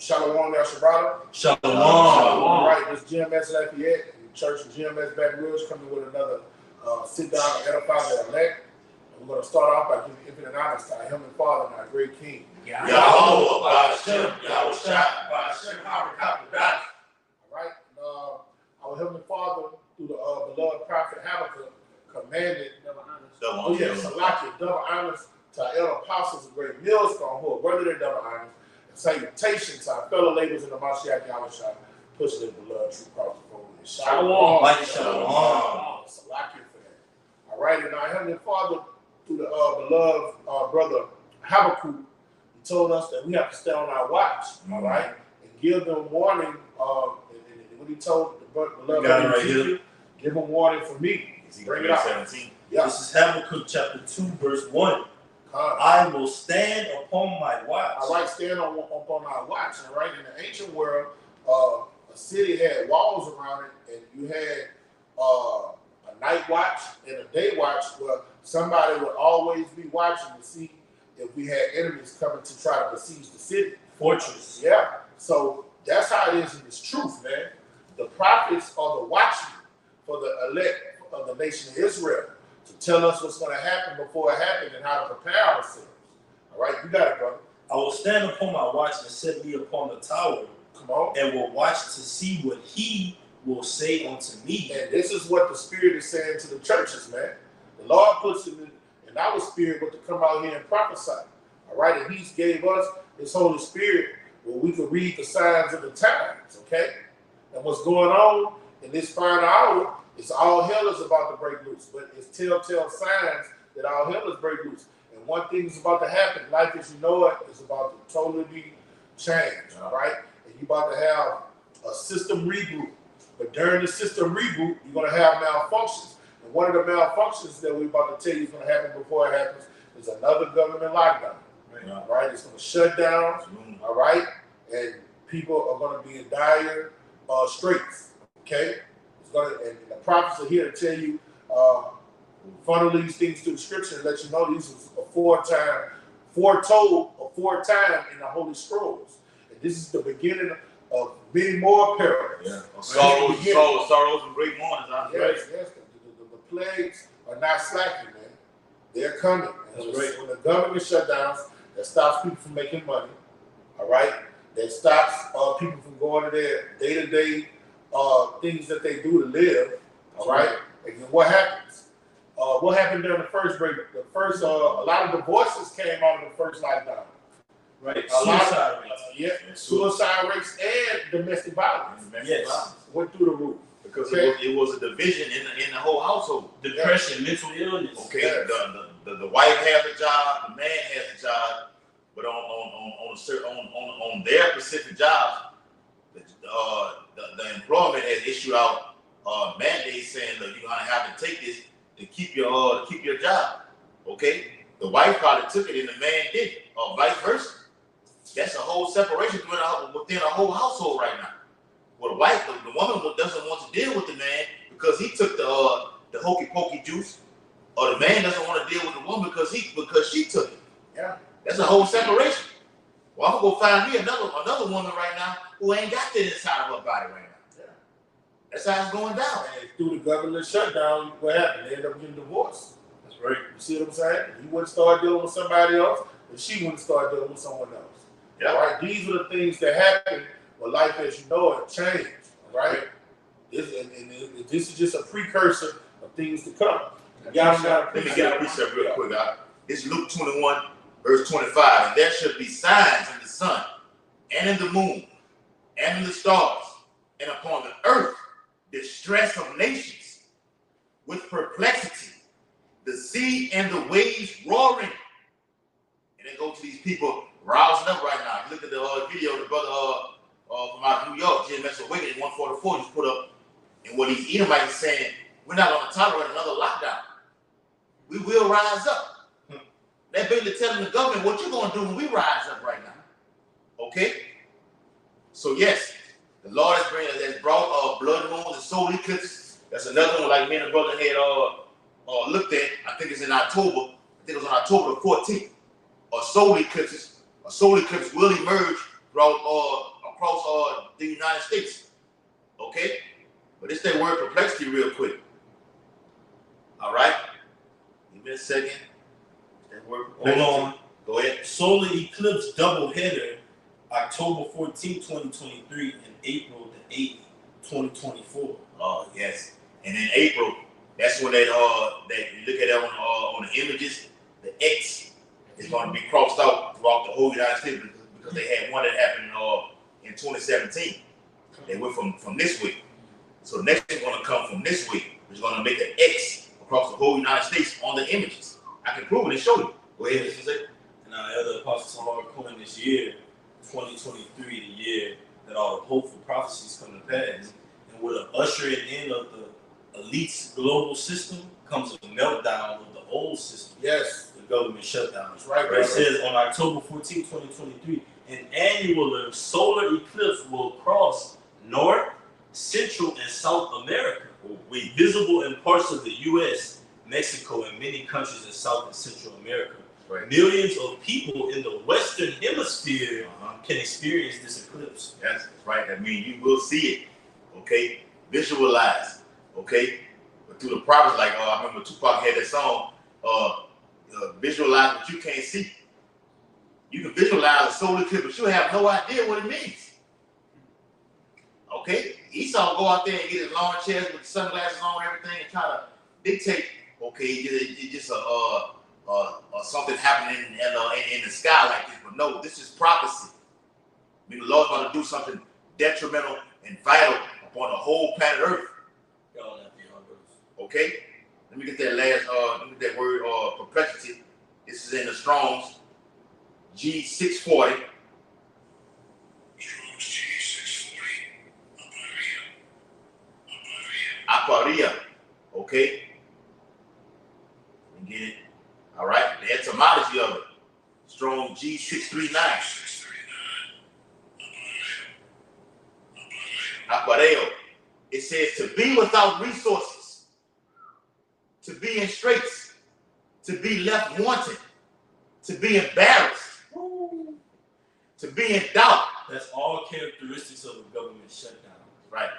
Shalom, El Shabrada. Shalom. All right, this GMS Lafayette, the Church of GMS Baton Rouge, coming with another sit down and edify the elect. We're going to start off by giving infinite honors to our Heavenly Father and our great King. Yahweh, Ba'ashem, Yahushua, Ba'ashem, Harakapadash. All right, our Heavenly Father, through the beloved prophet Habakkuk, commanded double honors to our elder apostles and great millstone who are worthy their double honors. Salutations to our fellow laborers in the Mashiach Yahushua, pushing the beloved true cross before we. Shalom. Shalom. Salakia for that. All right, and our Heavenly Father, through the beloved brother Habakkuk, he told us that we have to stay on our watch, all right, and give them warning. And what he told the beloved Ezekiel, give them warning for me. Bring it out. 17. Yeah. This is Habakkuk chapter 2, verse 1. I will stand upon my watch. All right, stand upon our watch. All right, in the ancient world, a city had walls around it, and you had a night watch and a day watch where somebody would always be watching to see if we had enemies coming to try to besiege the city. Fortress. Yeah. So that's how it is in this truth, man. The prophets are the watchmen for the elect of the nation of Israel, to tell us what's going to happen before it happens and how to prepare ourselves. All right, you got it, brother. I will stand upon my watch and set me upon the tower. Come on. And will watch to see what he will say unto me. And this is what the Spirit is saying to the churches, man. The Lord puts it in our spirit what to come out here and prophesy. All right, and He gave us His Holy Spirit where we can read the signs of the times, okay? And what's going on in this final hour, it's all hell is about to break loose, but it's telltale signs that all hell is break loose. And one thing is about to happen, life as you know it is about to totally change, all right? And you're about to have a system reboot. But during the system reboot, you're going to have malfunctions. And one of the malfunctions that we're about to tell you is going to happen before it happens is another government lockdown, all right? It's going to shut down, all right? And people are going to be in dire straits, okay? And the prophets are here to tell you, funnel these things to the scripture and let you know these was foretold in the Holy Scrolls. And this is the beginning of many more perils. Yeah. Sorrows and great mournings. Yes. The plagues are not slacking, man. They're coming. And when the government shutdowns, that stops people from making money. All right? That stops people from going to their day-to-day things that they do to live, all right? And then what happens? What happened during the first break? The first, a lot of divorces came out of the first lockdown. Right. Suicide rates. Suicide rates and domestic violence. Went through the roof. Because it was a division in the whole household. Depression, mental illness. Okay, the wife has a job, the man has a job, but on their specific jobs, the employment has issued out mandates saying that you're gonna have to take this to keep your job. Okay, the wife probably took it and the man didn't, or vice versa. That's a whole separation within a whole household right now. Well, the woman doesn't want to deal with the man because he took the hokey pokey juice, or the man doesn't want to deal with the woman because she took it. Yeah, that's a whole separation. Well, I'm gonna go find me another woman right now who ain't got that inside of her body right now. Yeah. That's how it's going down. And through the government shutdown, what happened? They end up getting divorced. That's right. You see what I'm saying? He wouldn't start dealing with somebody else, and she wouldn't start dealing with someone else. Yeah. All right. These are the things that happen when life as you know it changed. All right. This is just a precursor of things to come. Let me get a precept real quick. It's Luke 21. Verse 25, and there shall be signs in the sun, and in the moon, and in the stars, and upon the earth, distress of nations, with perplexity, the sea and the waves roaring. And then go to these people rousing up right now. Look at the video the brother from out of New York, GMS Awakening 144, just put up, and what he's Edomite is saying, we're not going to tolerate another lockdown. We will rise up. They're basically telling the government what you're going to do when we rise up right now. Okay? So, yes, the Lord has brought blood moons and solar eclipses. That's another one like me and the brother had looked at. I think it's in October. I think it was on October the 14th. A solar eclipse will emerge throughout across the United States. Okay? But it's that word perplexity real quick. All right? Give me a second. That word perplexity. Hold on. Go ahead. Solar eclipse doubleheader, October 14, 2023 and April the 8th, 2024. Oh, yes. And in April, that's when that you look at that on the images, the X is going to be crossed out throughout the whole United States because they had one that happened in 2017. They went from this week. So next is going to come from this week, which is going to make an X across the whole United States on the images. I can prove it and show you. Go ahead, Mr. Zay. Now, the other apostles are coined this year, 2023, the year that all the hopeful prophecies come to pass. And with an ushering in of the elite's global system comes a meltdown of the old system. Yes. The government shutdown. That's right, It says on October 14, 2023, an annular solar eclipse will cross North, Central, and South America, visible in parts of the U.S., Mexico, and many countries in South and Central America. Right. Millions of people in the Western Hemisphere can experience this eclipse. Yes, that's right. That means you will see it. Okay? Visualize. Okay? But through the prophets, like I remember Tupac had that song, visualize what you can't see. You can visualize a solar eclipse, but you have no idea what it means. Okay? Esau go out there and get his lawn chairs with sunglasses on and everything and try to dictate, okay, it's just something happening in the sky like this. But no, this is prophecy. I mean, the Lord's about to do something detrimental and vital upon the whole planet Earth. Okay? Let me get that let me get that word perplexity. This is in the Strong's G640. Aparia. Okay? Get it? All right? The etymology of it. Strong G639. Apareo. It says to be without resources, to be in straits, to be left wanting, to be embarrassed, to be in doubt. That's all characteristics of a government shutdown. Right.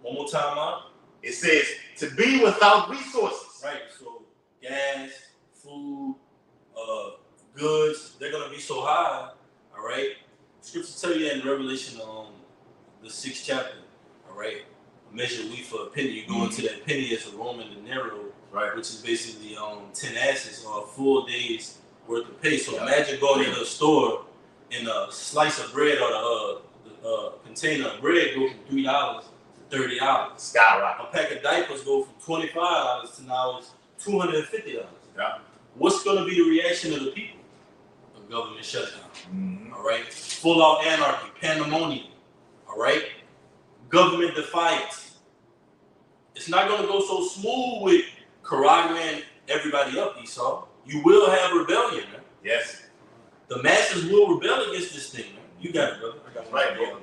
One more time out. It says to be without resources. Right. So gas, food, goods, they're gonna be so high. All right. Scripture tell you that in Revelation, the 6th chapter. All right. A measure wheat for a penny. You go into that penny as a Roman denaro, right, which is basically 10 asses or a full day's worth of pay. So imagine going into a store and a slice of bread or the container of bread go from $3 to $30. Skyrocket. A pack of diapers go from $25 to now it's $250. Yeah. What's going to be the reaction of the people? A government shutdown. All right. Full out anarchy, pandemonium. All right. Government defiance. It's not going to go so smooth with corralling everybody up, Esau. You will have rebellion, man. Yes. The masses will rebel against this thing, man. You got it, brother. I got right, bro.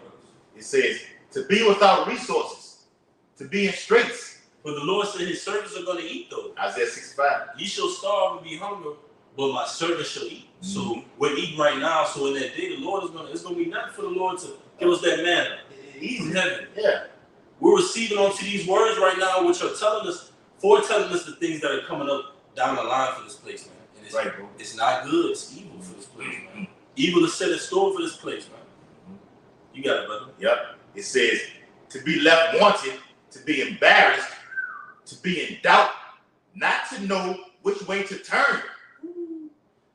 It says to be without resources, to be in straits. But the Lord said his servants are going to eat, though. Isaiah 65. Ye shall starve and be hungry, but my servants shall eat. So we're eating right now. So in that day, the Lord it's going to be nothing for the Lord to give us that manna. He's in heaven. Yeah. We're receiving onto these words right now, which are foretelling us the things that are coming up down the line for this place, man. And it's, right, bro. It's not good. It's evil for this place, man. Evil is set in store for this place, man. You got it, brother. Yep. It says to be left wanting, to be embarrassed, to be in doubt, not to know which way to turn.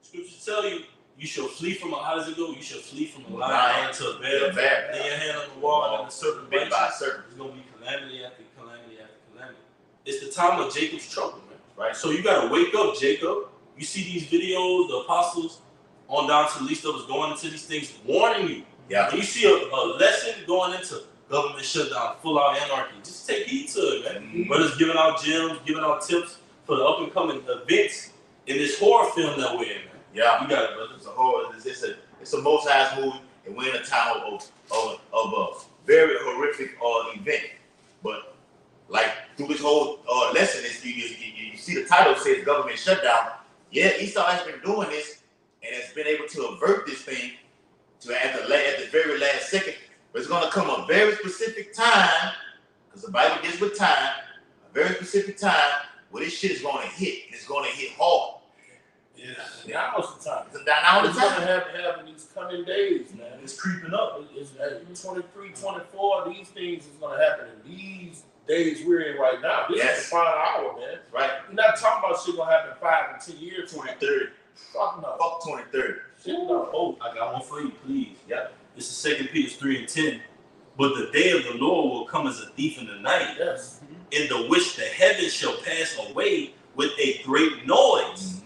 Scriptures tell you, you shall flee from how does it go? You shall flee from a lion to a bear. Lay your hand on the wall and the serpent bites you. It's going to be calamity after calamity after calamity. It's the time of Jacob's trouble, man. Right. So you got to wake up, Jacob. You see these videos, the apostles on down to the least of us going into these things, warning you. Yeah. And you see a lesson going into government shutdown, full out anarchy. Just take heed to it, man. Brothers giving out gems, giving out tips for the up and coming events in this horror film that we're in, man. Yeah. You got it, brother. It's a horror. It's a Most High's movie, and we're in a time of a very horrific event. But like through this whole lesson, you see the title says government shutdown. Yeah, Esau has been doing this and has been able to avert this thing to at the very last second very specific time, because the Bible deals with time, a very specific time where this shit is going to hit, and it's going to hit hard. Now is the time. Now It's going to happen in these coming days, man. It's creeping up. It's 23, 24, these things is going to happen in these days we're in right now. This is the final hour, man. Right. You're not talking about shit going to happen 5 and 10 years. 2030. Fuck no. Fuck 2030. Shit no. Oh, I got one for you, please. Yep. This is 2 Peter 3:10. But the day of the Lord will come as a thief in the night, Yes. in the which the heavens shall pass away with a great noise,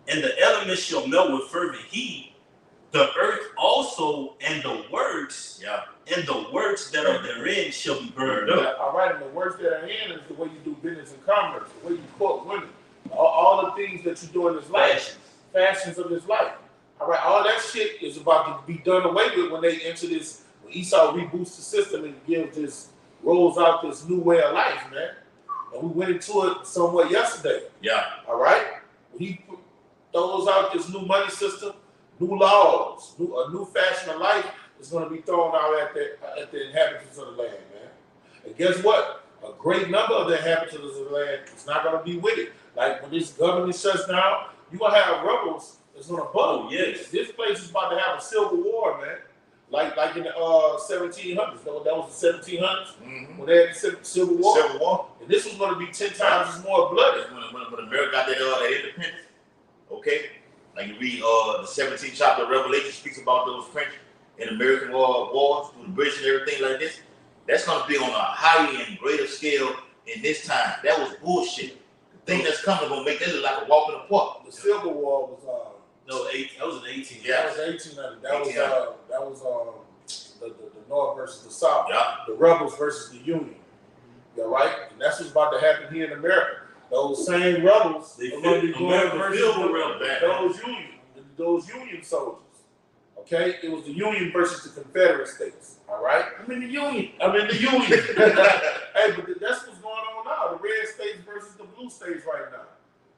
and the elements shall melt with fervent heat. The earth also and the works, and the works that are therein shall be burned up. All right, and the works that are in is the way you do business and commerce, the way you court women, all the things that you do in this life, fashions of this life. All right, all that shit is about to be done away with when they enter this. When Esau reboots the system and rolls out this new way of life, man. And we went into it somewhat yesterday. Yeah. All right, when he throws out this new money system, new laws, a new fashion of life is going to be thrown out at the inhabitants of the land, man. And guess what? A great number of the inhabitants of the land is not going to be with it. Like when this government shuts down, you're going to have rebels that's going to bubble. Oh, yes. This place is about to have a civil war, man. Like in the 1700s. That was the 1700s when they had the Civil War. Civil War. And this was going to be 10 times more bloody. When America got that independence, okay? Like you read the 17th chapter of Revelation speaks about those French and American wars through the British and everything like this. That's going to be on a higher and greater scale in this time. That was bullshit. The thing that's coming going to make that look like a walk in the park. The Civil War was that was in 18. Yeah, that was 1800. That was the North versus the South. Yeah. The rebels versus the Union. Yeah, right? And that's what's about to happen here in America. Those same rebels are going to be going versus those Union soldiers. Okay? It was the Union versus the Confederate States. All right? I'm in the Union. Hey, but that's what's going on now. The red states versus the blue states right now.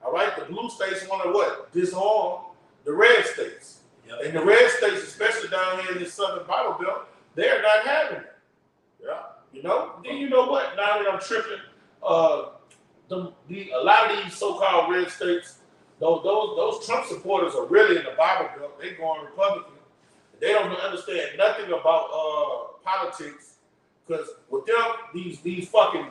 All right? The blue states want to what? Disarm the red states. Yep. And the red states, especially down here in the southern Bible Belt, they're not having it. Yeah. You know? Then you know what? Now that I'm tripping, a lot of these so-called red states, those Trump supporters are really in the Bible Belt. They going Republican. They don't understand nothing about politics, because with them, these fucking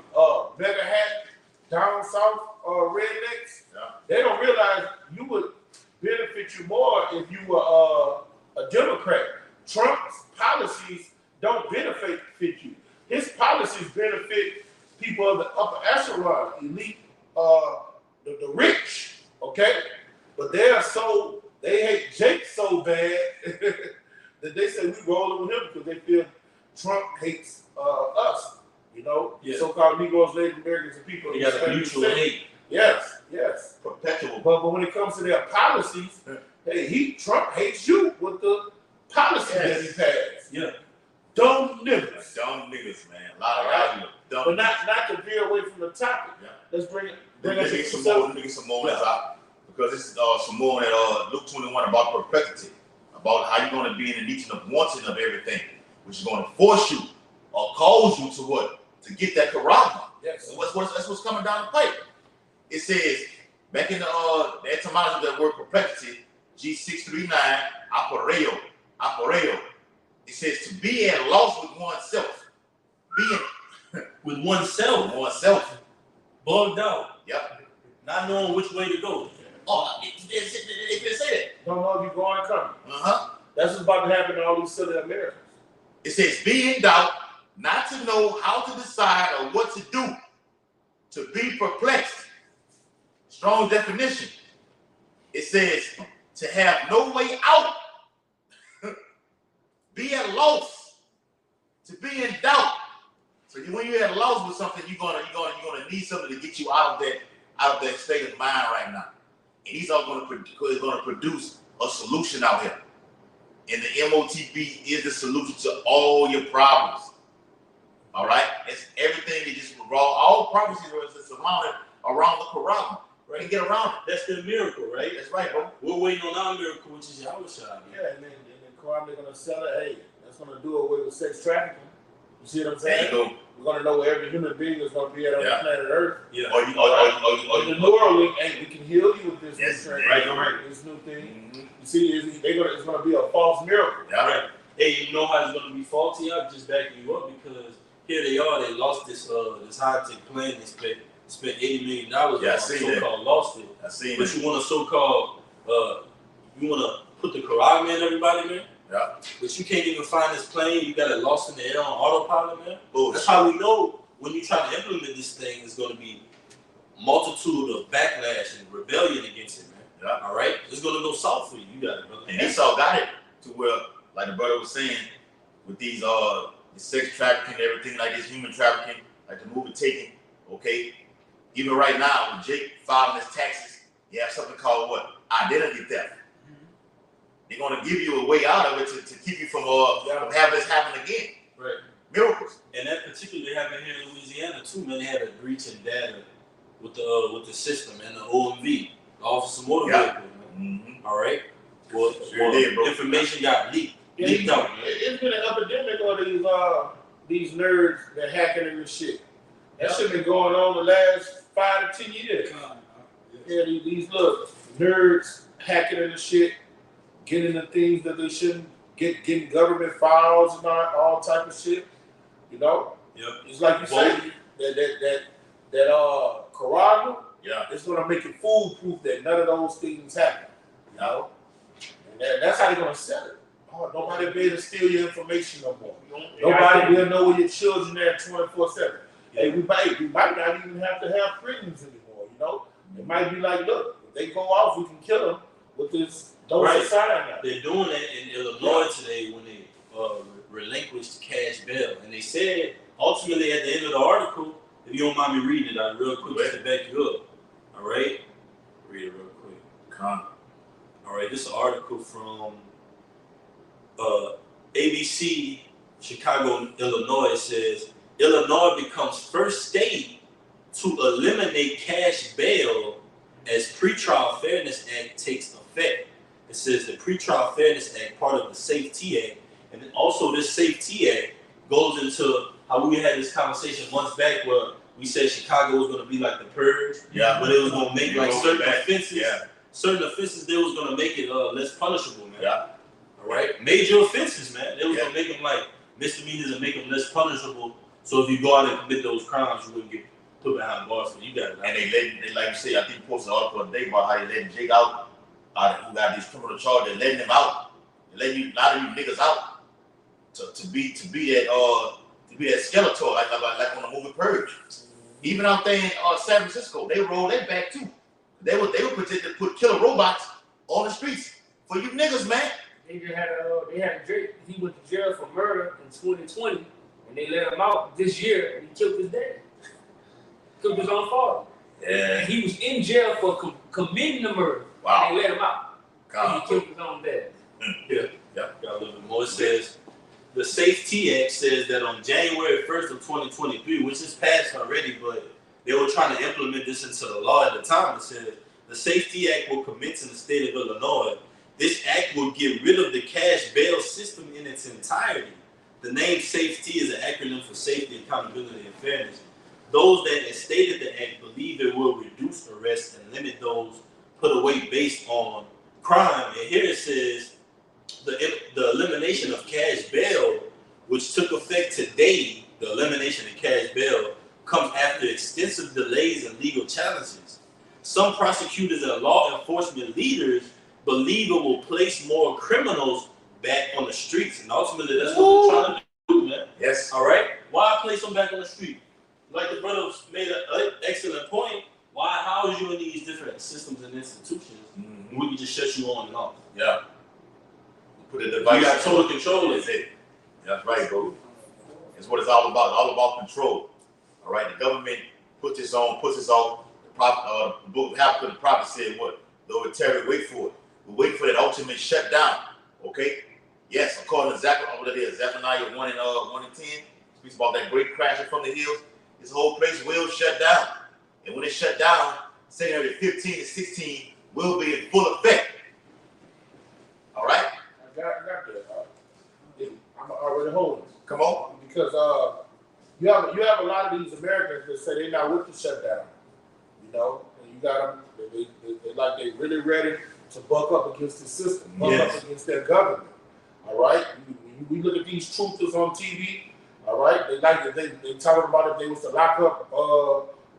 mega hat down south rednecks, they don't realize you would benefit you more if you were a Democrat. Trump's policies don't benefit you. His policies benefit people of the upper echelon, elite, the rich, okay? But they hate Jake so bad that they say we rolling with him because they feel Trump hates us, you know? Yeah. So-called Negroes, Native Americans, and people. They got a mutual hate. Yes. Perpetual. But when it comes to their policies, hey, Trump hates you with the policy that he passed. Yeah. Dumb niggas. Dumb niggas, man. A lot of dumb. But not to veer away from the topic. Yeah. Let's bring us Let me get some more out, because this is some more at Luke 21 about perplexity, about how you're going to be in the legion of wanting of everything, which is going to force you or cause you to what? To get that charisma. Yes. So that's what's coming down the pipe. It says, back in the etymology of that word perplexity, G639, aporeo. It says to be at loss with oneself. With oneself. Bugged out. Yep. Not knowing which way to go. Oh, it said. Don't know if you're going or coming. That's what's about to happen to all these silly Americans. It says be in doubt, not to know how to decide or what to do, to be perplexed. Strong definition. It says to have no way out, be at loss, to be in doubt. So when you're at loss with something, you're gonna need something to get you out of that state of mind right now. And these are going to produce a solution out here. And the MOTB is the solution to all your problems. All right, it's everything that just raw. All prophecies are surrounded around the Quran. Right, and get around it. That's the miracle, right? That's right, bro. We're waiting on our miracle, which is Yahweh. Yeah, and then Quran, they're gonna sell it. Hey, that's gonna do away with sex trafficking. You see what I'm There saying? you go. We're gonna know where every human being is gonna be at on the planet Earth. Yeah. Or In the New World, we can heal you with this Yes, new right, this new thing. You see, it's gonna be a false miracle. Yeah. Right. Hey, you know how it's gonna be faulty? I'm just backing you up because here they are. They lost this high tech plane. They spent $80 million on. Yeah, I seen that. So-called lost it. I seen But it. you want to so-called you want to put the Quran in everybody, man. Yeah. But you can't even find this plane. You got it lost in the air on autopilot, man. Bullshit. That's how we know when you try to implement this thing, it's going to be multitude of backlash and rebellion against it, man. Yeah. All right? It's going to go south for you. You got it, brother. And Esau got it to where, like the brother was saying, with these the sex trafficking and everything, like this human trafficking, like the movie Taken, okay? Even right now, when Jake filing his taxes, you have something called what? Identity theft. They're gonna give you a way out of it to keep you from having this happen again. Right. Miracles. And that particularly happened here in Louisiana too, man. They had a breach in data with the system and the OMV, the Office of Motor Vehicle, man. All right. Well, did, bro. Information got leaked out, man. It's been an epidemic of these nerds that hacking into shit. That shit been going on the last 5 to 10 years. Yeah, these little nerds hacking into shit, getting the things that they shouldn't get, getting government files and all type of shit. You know? Yep. It's like you say, that Corona, it's gonna make it foolproof that none of those things happen. You know? And that's how they're gonna sell it. Oh, nobody will be able to steal your information no more. Nobody will know where your children are 24/7. Hey, we might not even have to have prisons anymore, you know? It might be like, look, if they go off, we can kill them with this dose sign now. They're doing that in Illinois today when they relinquished cash bail. And they said, ultimately at the end of the article, if you don't mind me reading it out real quick just to back you up. All right? Read it real quick. All right, this is an article from ABC, Chicago, Illinois. It says, Illinois becomes first state to eliminate cash bail as Pretrial Fairness Act takes effect. It says the Pretrial Fairness Act, part of the Safety Act, and then also this Safety Act goes into how we had this conversation months back where we said Chicago was going to be like the purge, but it was going to make like certain offenses. Certain offenses, they was going to make it less punishable, man. All right? Major offenses, man. They was going to make them like misdemeanors and make them less punishable. So if you go out and commit those crimes, you wouldn't get put behind bars. So you got it. And they like you say, I think you posted an article today about how they letting Jake out, who got these criminal charges, they're letting him out. They're letting a lot of you niggas out to be that Skeletor, like on the movie Purge. Even out there in San Francisco, they rolled that back too. They were projected to put killer robots on the streets for you niggas, man. They just had Drake. He went to jail for murder in 2020, and they let him out this year, and he killed his dad. Killed his own father. Yeah. And he was in jail for committing the murder. Wow. And they let him out. And he killed his own dad. Got a little bit more. It says the Safety Act says that on January 1st of 2023, which is passed already, but they were trying to implement this into the law at the time. It says the Safety Act will commence in the state of Illinois. This act will get rid of the cash bail system in its entirety. The name safety is an acronym for safety, accountability, and fairness. Those that instated the act believe it will reduce arrests and limit those put away based on crime. And here it says the elimination of cash bail, which took effect today, the elimination of cash bail comes after extensive delays and legal challenges. Some prosecutors and law enforcement leaders believe it will place more criminals back on the streets. And ultimately, that's what they're trying to do, man. Yes. All right? Why place them back on the street? Like the brother made an excellent point. Why house you in these different systems and institutions? We can just shut you on and off. Yeah. Put a device. You got total control. That's it. That's right, bro. It's what it's all about. It's all about control. All right. The government puts this off. The book of Habakkuk, the prophet said what? Though it tarry, wait for it. We wait for that ultimate shutdown. Okay. Yes, according to Zephaniah 1 and 10, speaks about that great crashing from the hills. This whole place will shut down. And when it shut down, 2 15 and 16 will be in full effect. All right? I got that. I'm already holding. Come on. because you have a lot of these Americans that say they're not with the shutdown. You know, and you got them. They like they really ready to buck up against the system, buck up against their government. All right, we look at these truthers on TV. All right, they talking about if they was to lock up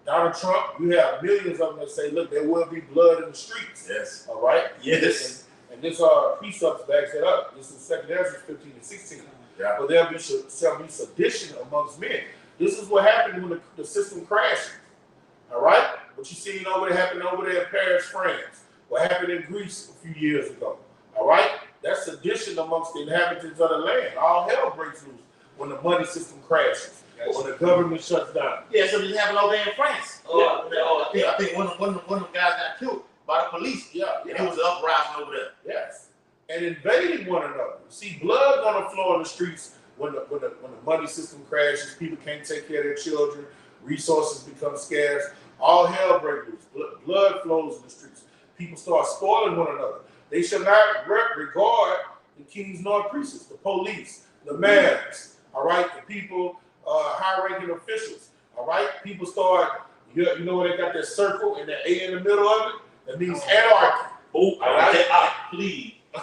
Donald Trump. You have millions of them that say, look, there will be blood in the streets. Yes. All right. Yes. And this precepts backs it up. This is 2 Ezra 15 and 16. Yeah. But there'll be sedition amongst men. This is what happened when the system crashed. All right. What you seen over there happened over there in Paris, France. What happened in Greece a few years ago. All right. That's sedition amongst the inhabitants of the land. All hell breaks loose when the money system crashes, or when the government shuts down. Yeah, so this happened over there in France. I think one of them guys got killed by the police. Yeah. And it was an uprising over there. Yes. And invading one another. See, blood gonna flow in the streets when the money system crashes. People can't take care of their children. Resources become scarce. All hell breaks loose. Blood flows in the streets. People start spoiling one another. They shall not regard the kings nor priests, the police, the mayors, all right, the people, high-ranking officials, all right. People start, you know where they got that circle and that A in the middle of it? That means anarchy. Oh, all right. Please. I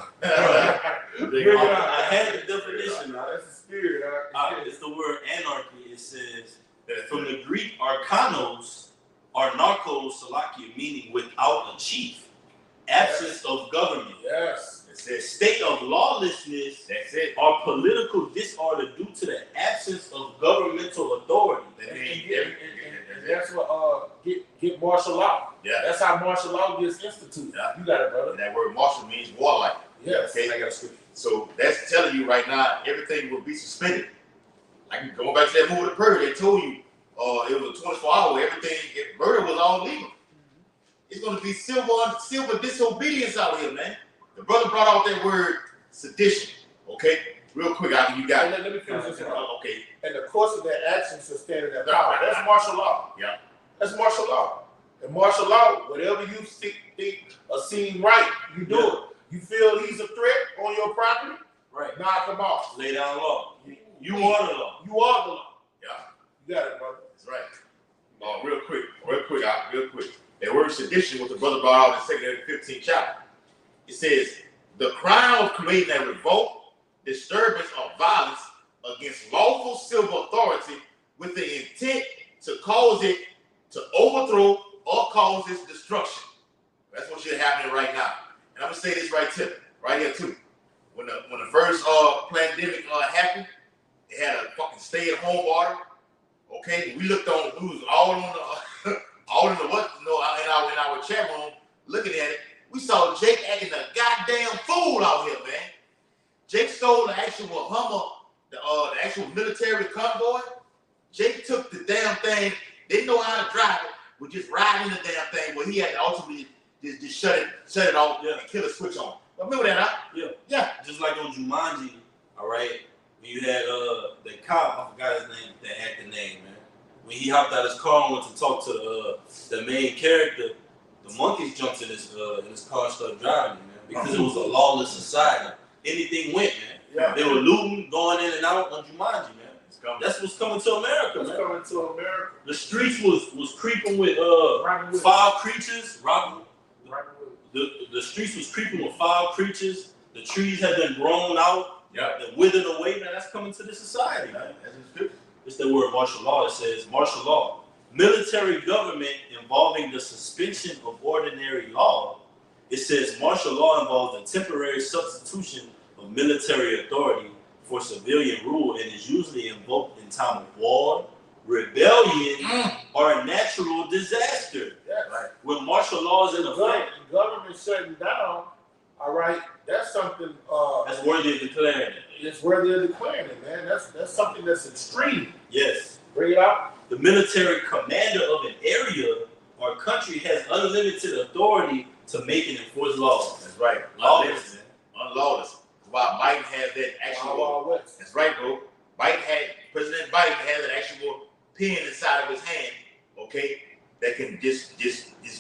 had the definition. That's the spirit. It's the word anarchy. It says from the Greek arkanos, narcos, salakia, meaning without a chief. Absence of government. Yes. That's it. State of lawlessness. That's it. Or political disorder due to the absence of governmental authority. And that's what get martial law. Yeah. That's how martial law gets instituted. Yeah. You got it, brother. And that word martial means warlike. Yes. Okay. I got a scripture. So that's telling you right now everything will be suspended. Like going back to that movie, The Purge, they told you it was a 24-hour. Everything, murder was all legal. It's going to be civil disobedience out here, man. The brother brought out that word sedition. Okay, real quick, you got it. Let me finish this one. Okay. And the course of their actions to stand in their power. That's martial law. Yeah. That's martial law. And martial law, whatever you think or seem right, you do it. You feel he's a threat on your property, right? Knock him off. Lay down law. You are the law. You are the law. Yeah. You got it, brother. That's right. Real quick. That word sedition, what the brother brought out in 2 Ezra 15 chapter. It says, the crime of committing a revolt, disturbance, or violence against lawful civil authority with the intent to cause it to overthrow or cause its destruction. That's what should happen right now. And I'm gonna say this right here too. When the first pandemic happened, it had a fucking stay-at-home order. Okay, we looked on, we was all on the all in the in our chat room looking at it. We saw Jake acting a goddamn fool out here, man. Jake stole the actual Hummer, the actual military convoy. Jake took the damn thing, didn't know how to drive it, was just riding the damn thing, where he had to ultimately just shut it off and kill a switch on. Remember that, huh? Yeah. Yeah. Just like on Jumanji, all right, when you had the cop, I forgot his name, the actor name, man. When he hopped out his car and went to talk to the main character, the monkeys jumped in his car and started driving, man, because it was a lawless society. Anything went, man. Yeah. They were looting, going in and out on Jumanji, man. That's what's coming to America, man. Coming to America. The streets was creeping with foul creatures. The streets was creeping with foul creatures. The trees have been grown out. Yeah. They're withered away, man. That's coming to the society, man. It's the word martial law. It says martial law. Military government involving the suspension of ordinary law. It says martial law involves the temporary substitution of military authority for civilian rule and is usually invoked in time of war, rebellion, or a natural disaster. Yes. Right. When martial law is in effect, the government shutting down, all right, that's something that's worthy of declaring it. It's worthy of declaring it, man. That's something that's extreme. Yes. Bring it out. The military commander of an area or country has unlimited authority to make and enforce laws. That's right. Lawless. Unlawless. While Biden has that actual. That's right, bro. President Biden has an actual pen inside of his hand, okay, that can just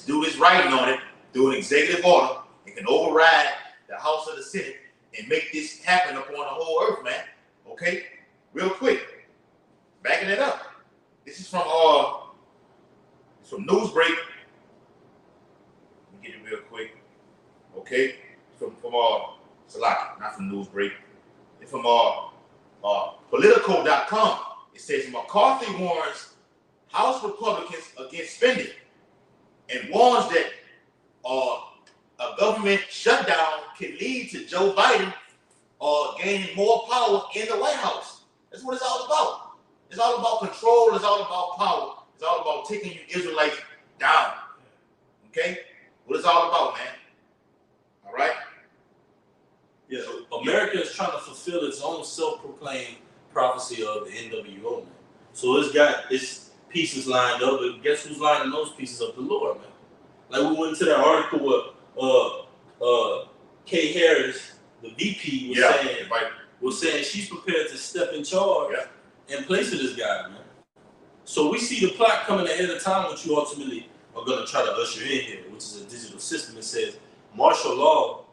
do his writing on it, do an executive order. It can override the House or the Senate and make this happen upon the whole earth, man. Okay? Real quick. backing it up. This is from Newsbreak. Let me get it real quick. Okay, from Salaki, not from Newsbreak. It's from Politico.com. It says McCarthy warns House Republicans against spending and warns that a government shutdown can lead to Joe Biden gaining more power in the White House. That's what it's all about. It's all about control. It's all about power. It's all about taking you Israelites down. Okay? What it's all about, man. All right? Yeah, America is trying to fulfill its own self-proclaimed prophecy of the NWO, man. So it's got its pieces lined up, but guess who's lining those pieces up? The Lord, man. Like we went into that article where Kay Harris, the VP, was saying she's prepared to step in charge in place of this guy, man. So we see the plot coming ahead of time, which you ultimately are going to try to usher in here, which is a digital system that says martial law,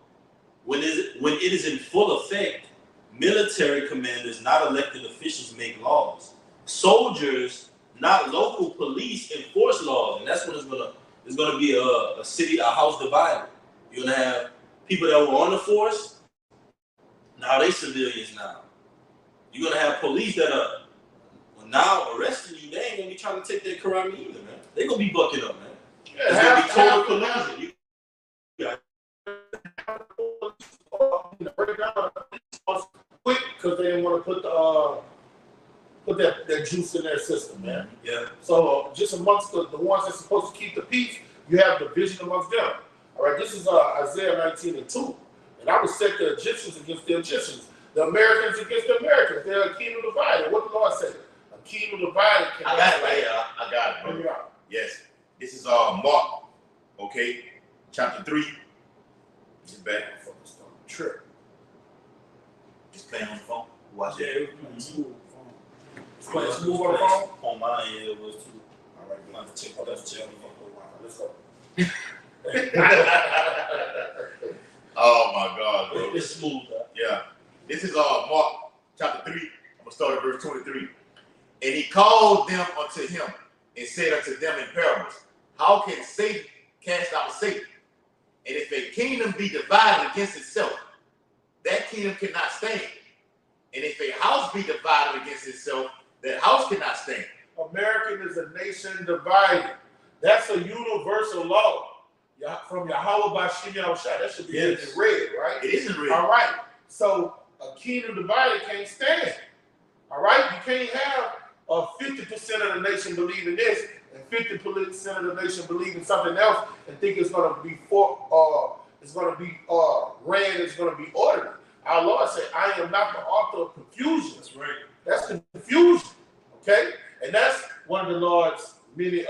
when it is in full effect, military commanders, not elected officials, make laws. Soldiers, not local police, enforce laws, and that's when it's gonna be a house divided. You're gonna have people that were on the force, now they civilians now. You're gonna have police that are now arresting you. They ain't gonna be trying to take their karate either, man. They gonna be bucking up, man. It's gonna be total collusion. Quick because they didn't want to put that juice in their system, man. Yeah. So just amongst the ones that's supposed to keep the peace, you have division amongst them. All right. This is Isaiah 19:2, and I will set the Egyptians against the Egyptians, the Americans against the Americans. They're a kingdom divided. What the Lord said? A kingdom divided. I got it right here. I got it. Bring it out. Yes. This is Mark. Okay. Chapter 3. Get back. Trip. Just playing on the phone. Watch Yeah, it. it was playing smooth. Playing smooth on the phone? On mine, yeah, it was too. All right, I'm have to check. Let's check. let's go. Oh my God, bro. It's smooth, huh? Yeah. This is Mark chapter 3. I'm gonna start at verse 23. And he called them unto him and said unto them in parables, how can Satan cast out Satan? And if a kingdom be divided against itself, that kingdom cannot stand. And if a house be divided against itself, that house cannot stand. American is a nation divided. That's a universal law. From Yahweh by Shem Yahushua. That should be in red, right? It isn't red. All right. So a kingdom divided can't stand. All right? You can't have 50% of the nation believing this and 50% of the nation believing something else and think it's going to be ran, it's going to be orderly. Our Lord said, I am not the author of confusion. That's right. That's confusion. Okay? And that's one of the Lord's many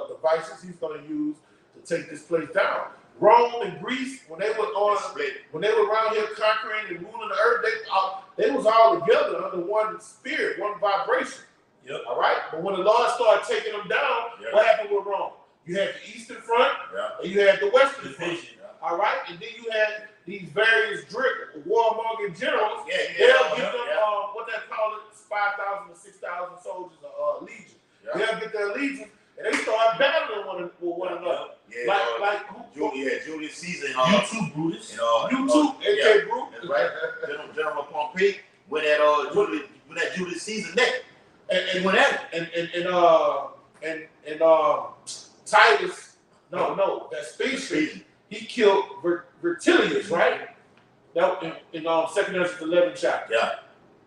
devices he's going to use to take this place down. Rome and Greece, when they were around here conquering and ruling the earth, they was all together under one spirit, one vibration. Yep. All right? But when the Lord started taking them down, what happened with Rome? You had the eastern front and you had the western front. All right? And then you had these various warmongering generals. They'll get them, what they call it, 5,000 to 6,000 soldiers of legion. They'll get their legions and they start battling with one another. Julius Caesar and You too, Brutus. You too, AK Brutus. That's right. General Pompey went at Julius Caesar's neck. And Titus, Vespasian, he killed Vertilius, right? That in 2nd Ezra 11 chapter. Yeah.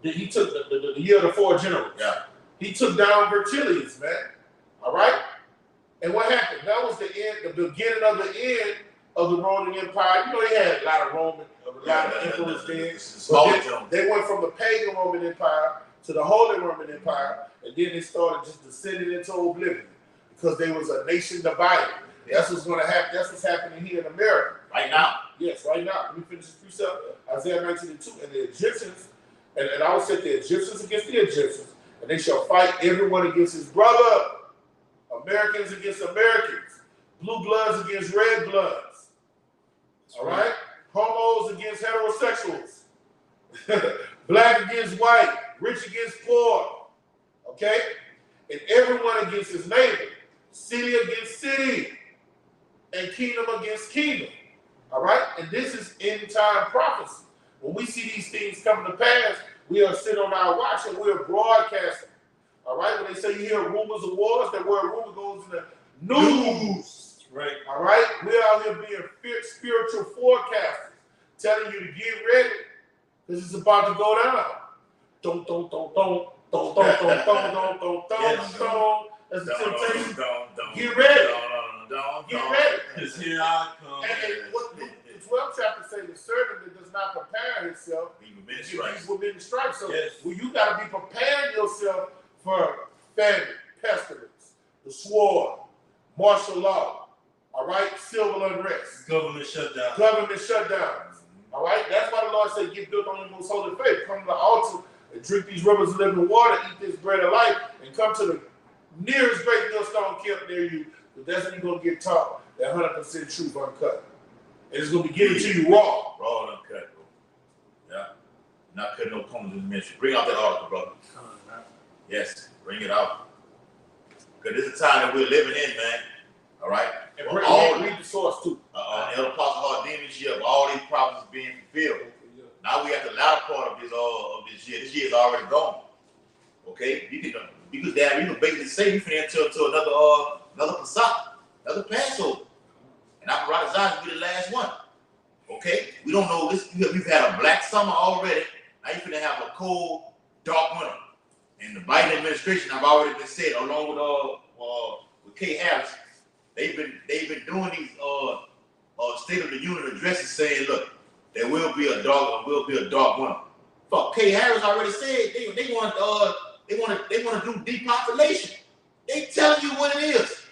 He took the year of the 4 generals. Yeah. He took down Vertilius, man. All right? And what happened? That was the beginning of the end of the Roman Empire. You know, they had a lot of emperors then. They went from the pagan Roman Empire to the Holy Roman Empire, and then they started just descending into oblivion because they was a nation divided. That's what's going to happen. That's what's happening here in America. Right now. Yes, right now. Let me finish this precept. Isaiah 19:2. And the Egyptians, and I will set the Egyptians against the Egyptians, and they shall fight everyone against his brother. Americans against Americans. Blue bloods against red bloods. All right? Homos against heterosexuals. Black against white. Rich against poor. Okay? And everyone against his neighbor, city against city, and kingdom against kingdom. All right? And this is end time prophecy. When we see these things come to pass, we are sitting on our watch and we are broadcasting. All right? When they say you hear rumors of wars, that word rumor goes in the news. Right. All right? We're out here being spiritual forecasters, telling you to get ready because it's about to go down. Don't. That's the temptation. Get ready. Get ready. Because here I come. And what the 12th chapter says, the servant that does not prepare himself, he will be stripes. So well, you got to be preparing yourself for famine, pestilence, the sword, martial law, all right, civil unrest, government shutdown. All right, that's why the Lord said, get built on your most holy faith. Come to the altar and drink these rivers of living water, eat this bread of life, and come to the nearest great millstone kept near you. But that's when you're going to get taught that 100% truth uncut. And it's going to be given to you raw. Raw and uncut, bro. Yeah. Not cutting no corners in the ministry. Bring out that article, brother. Yes, bring it out. Because this is the time that we're living in, man. All right? And read the source, too. Elder Apostle Hardin this year, of all these prophecies being fulfilled. Now we at the latter part of this year. This year is already gone. Okay? You can basically say we finna enter into another Pesach, another Passover. And Apparatus Zion will be the last one. Okay? We don't know this. We've had a black summer already. Now you're finna have a cold, dark winter. And the Biden administration, I've already been said, along with Kay Harris, they've been doing these State of the Union addresses saying, look, there will be a dark winter. Fuck, Kay Harris already said they want to do depopulation. They telling you what it is.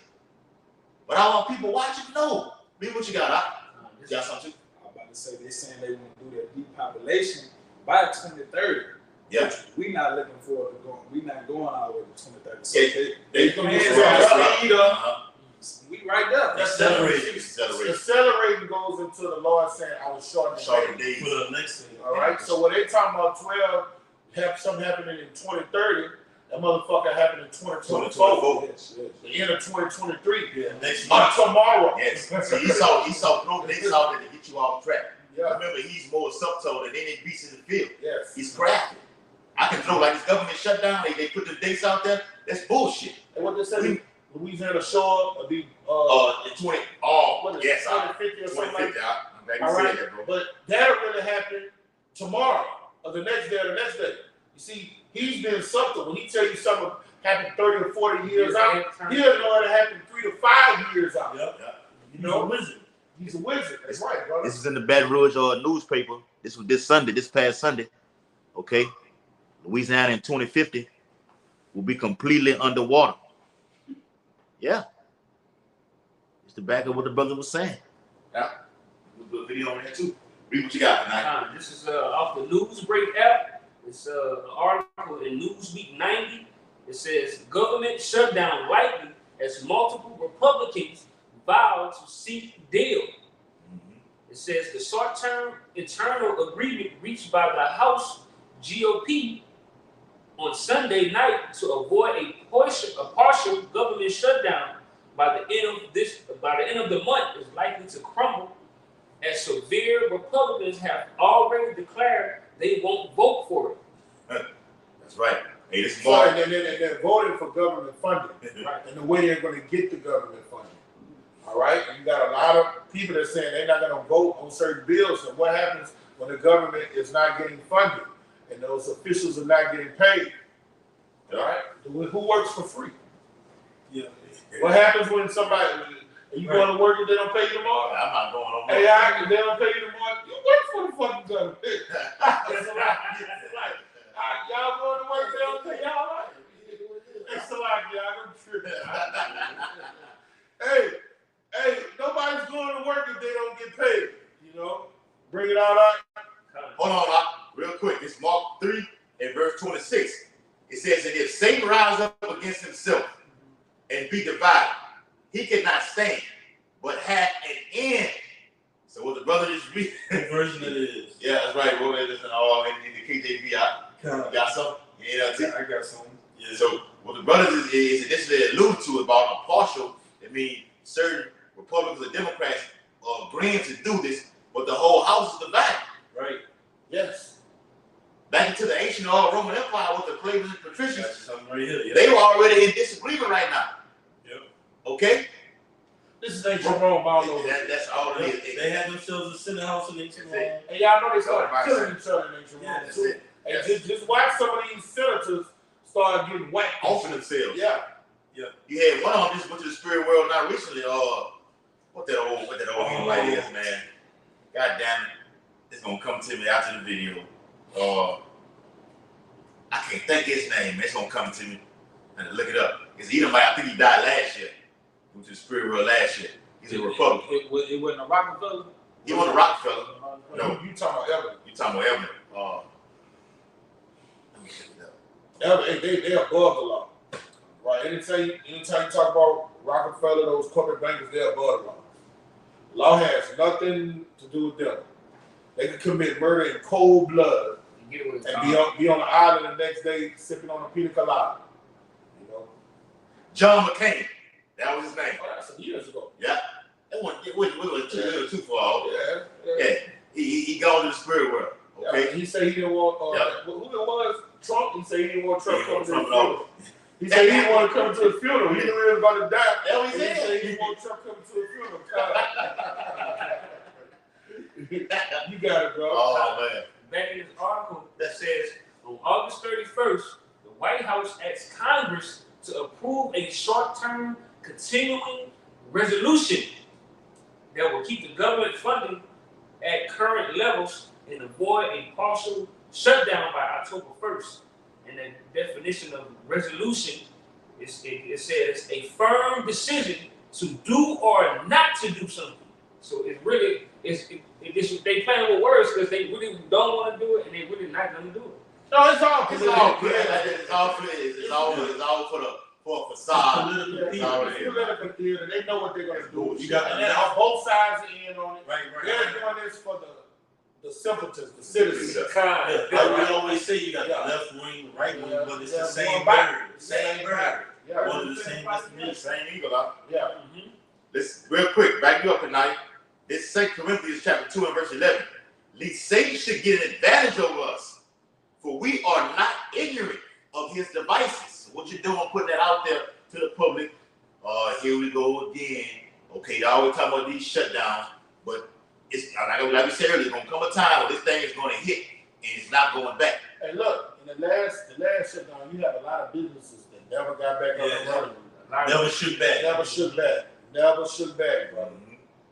But I want people watching to know. Me, what you got? You got something too? I'm about to say they're saying they want to do that depopulation by 2030. Yeah. We not looking forward to going. We not going all the way to 2030. So Yeah. they speed up. We right there. Accelerating goes into the Lord saying, I was shortening days. All right. So when they talking about 12, something happening in 2030, that motherfucker happened in 2024. Yes. The end of 2023. Yeah. Next month. Tomorrow. Yes. So he saw that to get you off track. Yeah. Remember, he's more subtle than any beast in the field. Yes. He's crafty. I can throw like this government shutdown. They put the dates out there. That's bullshit. And what they say, Louisiana shore will be in 20. Oh, what is yes, 2050 or something like that. I'm glad All you right, said that, bro. but that'll really happen tomorrow or the next day or the next day. You see, he's been subtle. When he tell you something happened 30 or 40 years out, he'll know it happened 3 to 5 years out. Yep. You know, wizard. He's a wizard. That's right, brother. This is in the Baton Rouge newspaper. This was this past Sunday. Okay, Louisiana in 2050 will be completely underwater. Yeah, it's the back of what the brother was saying. Yeah, we'll do a video on that too. Read what you got tonight. This is off the Newsbreak app. It's an article in Newsweek 90. It says government shutdown likely as multiple Republicans vow to seek deal. It says the short-term internal agreement reached by the House GOP on Sunday night to avoid a partial government shutdown by the end of the month is likely to crumble, as severe Republicans have already declared they won't vote for it. That's right. Hey, this is and they're voting for government funding, right? And the way they're going to get the government funding. All right, and you got a lot of people that are saying they're not going to vote on certain bills. And what happens when the government is not getting funded and those officials are not getting paid? All right, who works for free? Yeah. What happens when somebody you going to work and they don't pay you tomorrow? I'm not going on. Hey, they don't pay you tomorrow. You work for the fucking government. That's right. Y'all going to work, they don't pay y'all right. It's like y'all tripping. Hey, nobody's going to work if they don't get paid. You know, bring it out. Hold on, real quick. It's Mark 3 and verse 26. It says, and if Satan rise up against himself and be divided, he cannot stand, but have an end. So what the brother just read? What version it is? Yeah, that's right. Well, it is in the KJV. You got some? Yeah, I got some. Yeah. So What the brothers is initially alluded to about a partial. I mean, certain Republicans or Democrats are agreeing to do this, but the whole house is divided. Right. Yes. Back into the ancient Roman Empire with the plebeians and patricians, Right here, yeah. they were already in disagreement right now. Yep. Okay? This is ancient Rome all over. That's all it is. They had themselves a Senate House in ancient Rome. And y'all know they started killing each other in ancient Rome That's too. it. And Yes. just watch some of these senators start getting whacked. Off of themselves. Yeah. You had one of them just went to the spirit world not recently. What that old light is, man. God damn it. It's gonna come to me after the video. I can't think his name. It's gonna come to me. I had to look it up. It's Edomite. I think he died last year. Went to the spirit world last year. He's a Republican. It wasn't a Rockefeller? He wasn't a Rockefeller. No. You talking about Evan. You talking about Evan. Let me check it out. Evan, they above the law. Right. Anytime you talk about Rockefeller, those corporate bankers, they're above the law. Law has nothing to do with them. They can commit murder in cold blood You get it with and be on the island the next day sipping on a pina colada. You know? John McCain. That was his name. Oh, that's some years ago. Yeah. That wasn't too far. Yeah. Yeah. He gone to the spirit world. Okay. Yeah, he said he didn't want, who it was? Trump. He said he didn't want Trump coming to the funeral. He said he didn't want to come to the funeral. He knew he was about to die. That was He it. said he didn't want Trump coming to the funeral. You got it, bro. Oh man. back in this article that says on August 31st, the White House asks Congress to approve a short-term continuing resolution that will keep the government funding at current levels and avoid a partial shutdown by October 1st. And the definition of resolution is it says a firm decision to do or not to do something. So it really they playing with words because they really don't want to do it and they really not going to do it. No, it's all good. It's all for a facade. Political theater. They know what they're going to do. You got and then on both sides are in on it. Right. They're doing this for the simpletons, the citizens, the kind. Like we always say, you got the left wing, the right wing, but it's the same bird. Same bird. Yeah. One of the same destination. Same eagle out. Yeah. Let's real quick, back you up tonight. It's 2 Corinthians chapter 2 and verse 11. Lest Satan should get an advantage over us, for we are not ignorant of his devices. What you're doing, putting that out there to the public. Here we go again. Okay, they always talk about these shutdowns, but it's like we said earlier, it's gonna come a time where this thing is gonna hit and it's not going back. Hey, look, in the last shutdown, you have a lot of businesses that never got back on the running. Never shook back. Never shook back, brother.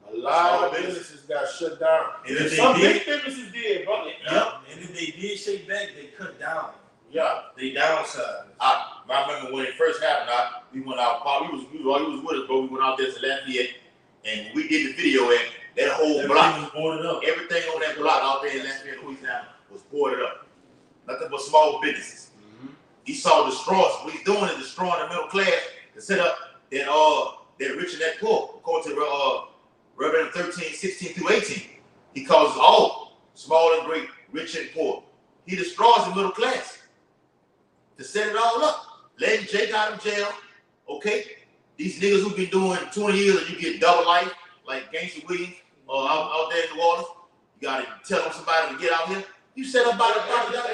A lot of businesses got shut down. And if Some they big businesses did, brother. Yep. And if they did shake back, they cut down. Yeah. They downsized. I remember when it first happened. We went out. He was with us, bro. We went out there to Lafayette, and we did the video. And that whole block was boarded up. Everything on that block out there in Lafayette, Louisiana, was boarded up. Nothing but small businesses. He saw destroy. What he's doing is destroying the middle class to set up that rich and that poor. According to Revelation 13, 16 through 18, he causes all, small and great, rich and poor. He destroys the middle class to set it all up. Letting Jake out of jail, okay? These niggas who've been doing 20 years and you get double life, like Gangsta Williams, out there in the waters, you gotta tell somebody to get out here. You set up by the government.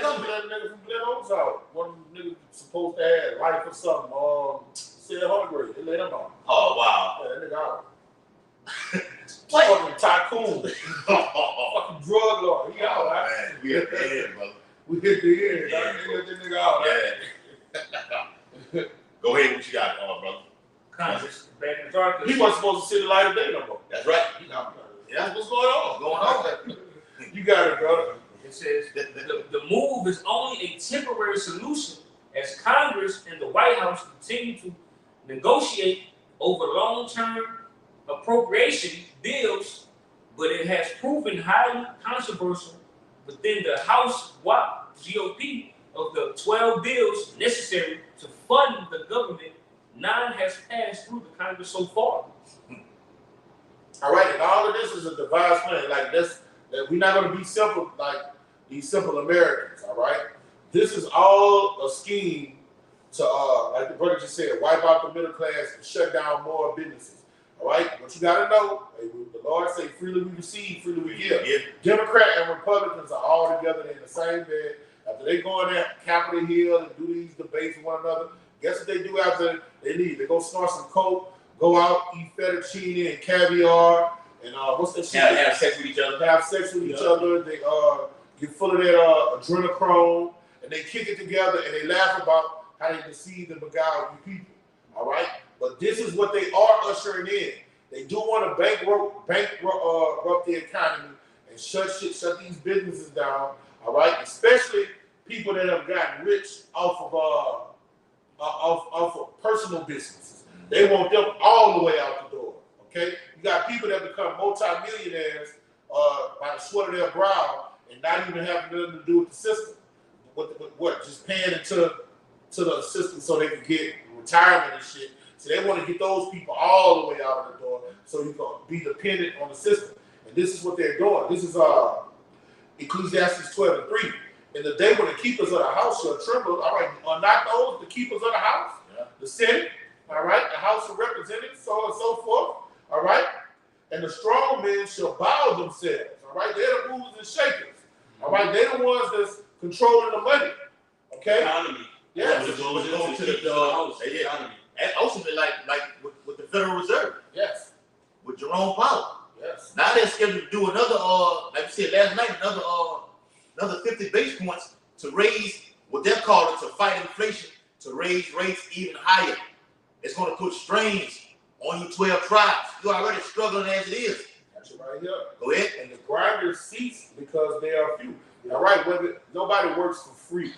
That nigga from Glen Oaks out. One of them niggas supposed to have life or something. Said hungry. They let him out. Oh, wow. Yeah, that nigga out. Fucking tycoon. Fucking drug lord. He out, right? Man, we at the end, brother. We hit the end. Yeah, They let that nigga out, right? Yeah. Go ahead, what you got, brother? Congress, back in the dark. He wasn't supposed to see the light of day no more. That's right. Yeah. What's going on? You got it, brother. It says the move is only a temporary solution as Congress and the White House continue to negotiate over long-term appropriation bills, but it has proven highly controversial within the House GOP. Of the 12 bills necessary to fund the government, 9 has passed through the Congress so far. All right, and all of this is a devised plan. Like this, that we're not going to be simple like these simple Americans. All right, this is all a scheme like the brother just said, wipe out the middle class and shut down more businesses. All right, what you got to know, the Lord say, freely we receive, freely we give. Yeah. Democrat and Republicans are all together in the same bed. After they go in there, Capitol Hill, and do these debates with one another, guess what they do after they leave? They go snort some coke, go out, eat fettuccine and caviar, and what's that shit? Have sex with each other. Have sex with each other. They get full of that adrenochrome, and they kick it together, and they laugh about how they deceived and beguiled you people. All right? But this is what they are ushering in. They do want to bankrupt the economy and shut these businesses down. All right? Especially people that have gotten rich off of personal businesses. They want them all the way out the door. Okay? You got people that become multi-millionaires by the sweat of their brow and not even having nothing to do with the system. What? Just paying into the system so they can get retirement and shit. So they want to get those people all the way out of the door so you can be dependent on the system. And this is what they're doing. This is Ecclesiastes 12:3. In the day when the keepers of the house shall tremble, all right, are not those the keepers of the house? Yeah. The Senate, all right, the House of Representatives, so on and so forth, all right? And the strong men shall bow themselves, all right? They're the movers and shakers, all right? They're the ones that's controlling the money, okay? Economy. Yes. Which goes to the economy. And ultimately, like with the Federal Reserve. Yes. With Jerome Powell. Yes. Now they're scheduled to do another, like you said last night, another 50 basis points to raise what they're calling to fight inflation, to raise rates even higher. It's going to put strains on you 12 tribes. You're already struggling as it is. That's right here. Go ahead. And the grinders cease because they are few. All right, nobody works for free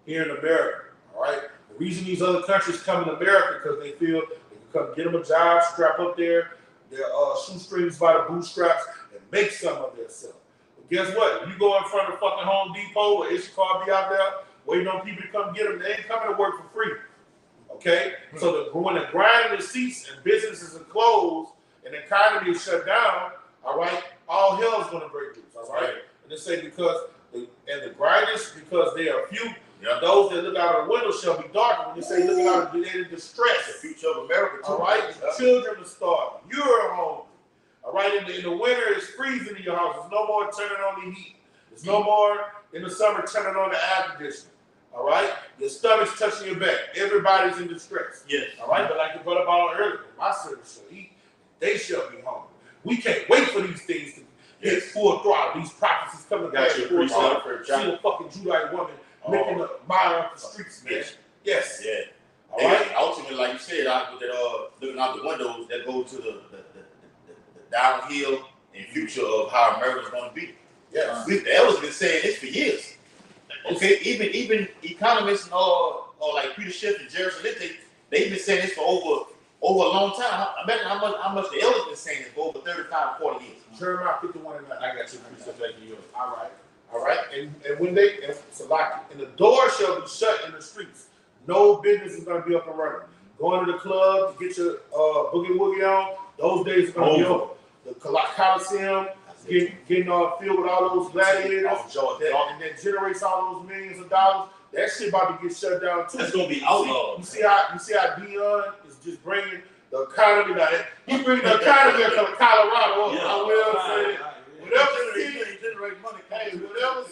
here in America. All right. The reason these other countries come in America because they feel they can come get them a job, strap up their shoestrings by the bootstraps, and make some of themselves. But guess what? If you go in front of fucking Home Depot or Ishikar be out there waiting on people to come get them, they ain't coming to work for free. Okay? So when the grinding cease and businesses are closed and the economy is shut down, all right, all hell's going to break loose. All right? And they say the grinders, because they are few, those that look out of the window shall be darkened. When they say looking out, they're in distress. The future of America, too. All right? The children are starving. You're hungry. All right? In the winter, it's freezing in your house. There's no more turning on the heat. There's no more in the summer turning on the air conditioning. All right? Your stomach's touching your back. Everybody's in distress. Yes. All right? But like you brought up on earlier, my servants shall eat. They shall be hungry. We can't wait for these things to get full throttle. These prophecies coming back. See the fucking Judite woman making a mile off the streets, man. Yes. Yeah. All right. Ultimately, like you said, looking out the windows, that go to the downhill and future of how America's going to be. Yes. Ellis been saying this for years. Okay, even economists or like Peter Schiff and Jerry Salente, they've been saying this for over a long time. Imagine how much the elders been saying it for over 35, 40 years. Jeremiah 51:9. I got you. All right. And when and the door shall be shut in the streets. No business is going to be up and running. Going to the club to get your boogie woogie on, those days are going to be over. The Coliseum, getting filled with all those gladiators, and that generates all those millions of dollars. That shit about to get shut down too. That's gonna be outlawed. You see how Dion is just bringing the economy down. He bringing the economy to Colorado up. I will say, whatever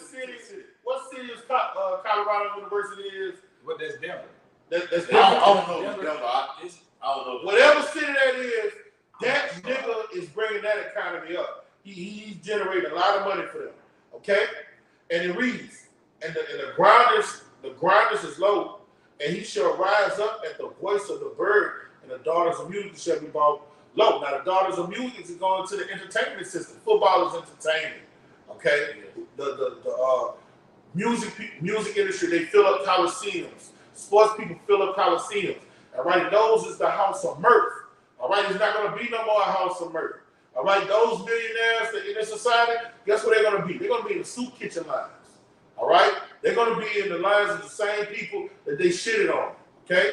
city, what city is Colorado University is? What that's Denver. That's I don't know. I don't know. Whatever city that is, that nigga is bringing that economy up. He's generating a lot of money for them. Okay, and it reads, and the grinders is low, and he shall rise up at the voice of the bird, and the daughters of music shall be brought low. Now the daughters of music is going to the entertainment system. Football is entertainment. Okay, the music industry, they fill up coliseums. Sports people fill up coliseums. All right, and those is the house of mirth. All right, it's not going to be no more a house of mirth. All right, those millionaires that in this society, guess what they're going to be? They're going to be in the soup kitchen lines. All right, they're going to be in the lines of the same people that they shitted on. Okay,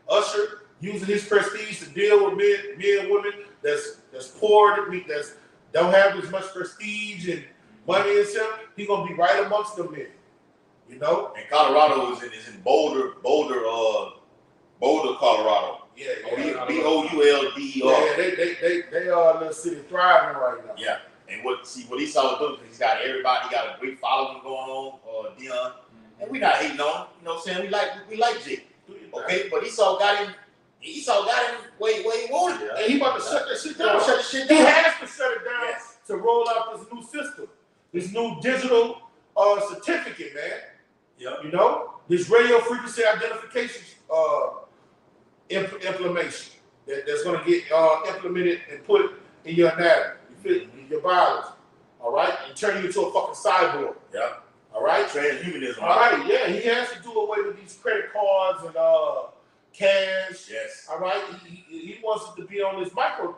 Usher using his prestige to deal with men and women that's poor, that don't have as much prestige and money as him. He's going to be right amongst them men. You know? And Colorado is in Boulder, Colorado. Yeah, yeah. B-O-U-L-D-E-R. Yeah, they are a little city thriving right now. Yeah. And what Esau doing, because he's got everybody, he got a great following going on, Dion. And we not hating on him, you know what I'm saying? We like Jake. Okay, but Esau got him way he wanted. Yeah. And he about to shut that shit down. He has to shut it down to roll out this new system. This new digital certificate, man. Yep. You know, this radio frequency identification implementation that's going to get implemented and put in your anatomy, in your biology. All right, and turn you into a fucking cyborg. Yeah. All right. Transhumanism. All right. Yeah, he has to do away with these credit cards and cash. Yes. All right. He wants it to be on this micro.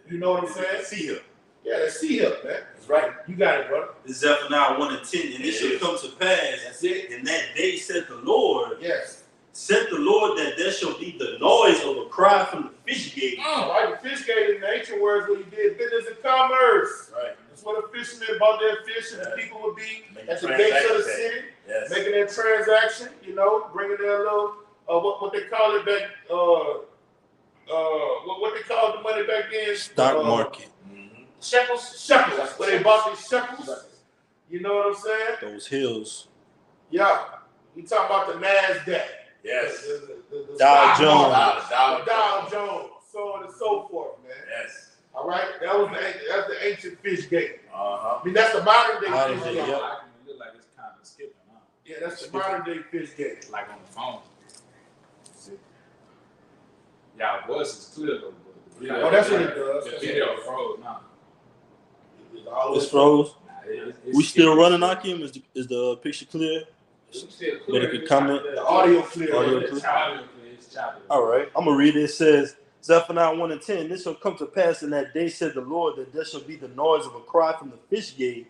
You know what I'm saying? See him. Yeah, let's see him, man. That's right. You got it, brother. Zephaniah 1 and 10, and it shall come to pass. That's it. In that day said the Lord. Yes. Said the Lord that there shall be the noise of a cry from the fish gate. Right, the fish gate in the ancient words where you did business and commerce. Right. That's where the fishermen bought their fish, and the people would be at the gates of the city, making their transaction. You know, bringing their little what they call it back. What they called the money back then? Stock market. Shekels. That's where they bought these shekels. You know what I'm saying? Those hills. Yeah. We talking about the NASDAQ. Yes. The Dow stock Jones. market, Dow Jones. So on and so forth, man. Yes. All right. That's the ancient fish gate. Uh-huh. I mean, that's the modern day Modern fish day, gate. yep. It look like it's kind of skipping, huh? Yeah, that's the modern day fish gate. Like on the phone. Y'all voice is clear though. Oh, that's what it does. The video froze now. It's froze. It's We still running, Akim? Is the picture clear? But if you comment, The audio clear. It's choppy. all right. I'm gonna read it. It says Zephaniah 1 and 10. This shall come to pass in that day, said the Lord, that there shall be the noise of a cry from the fish gate,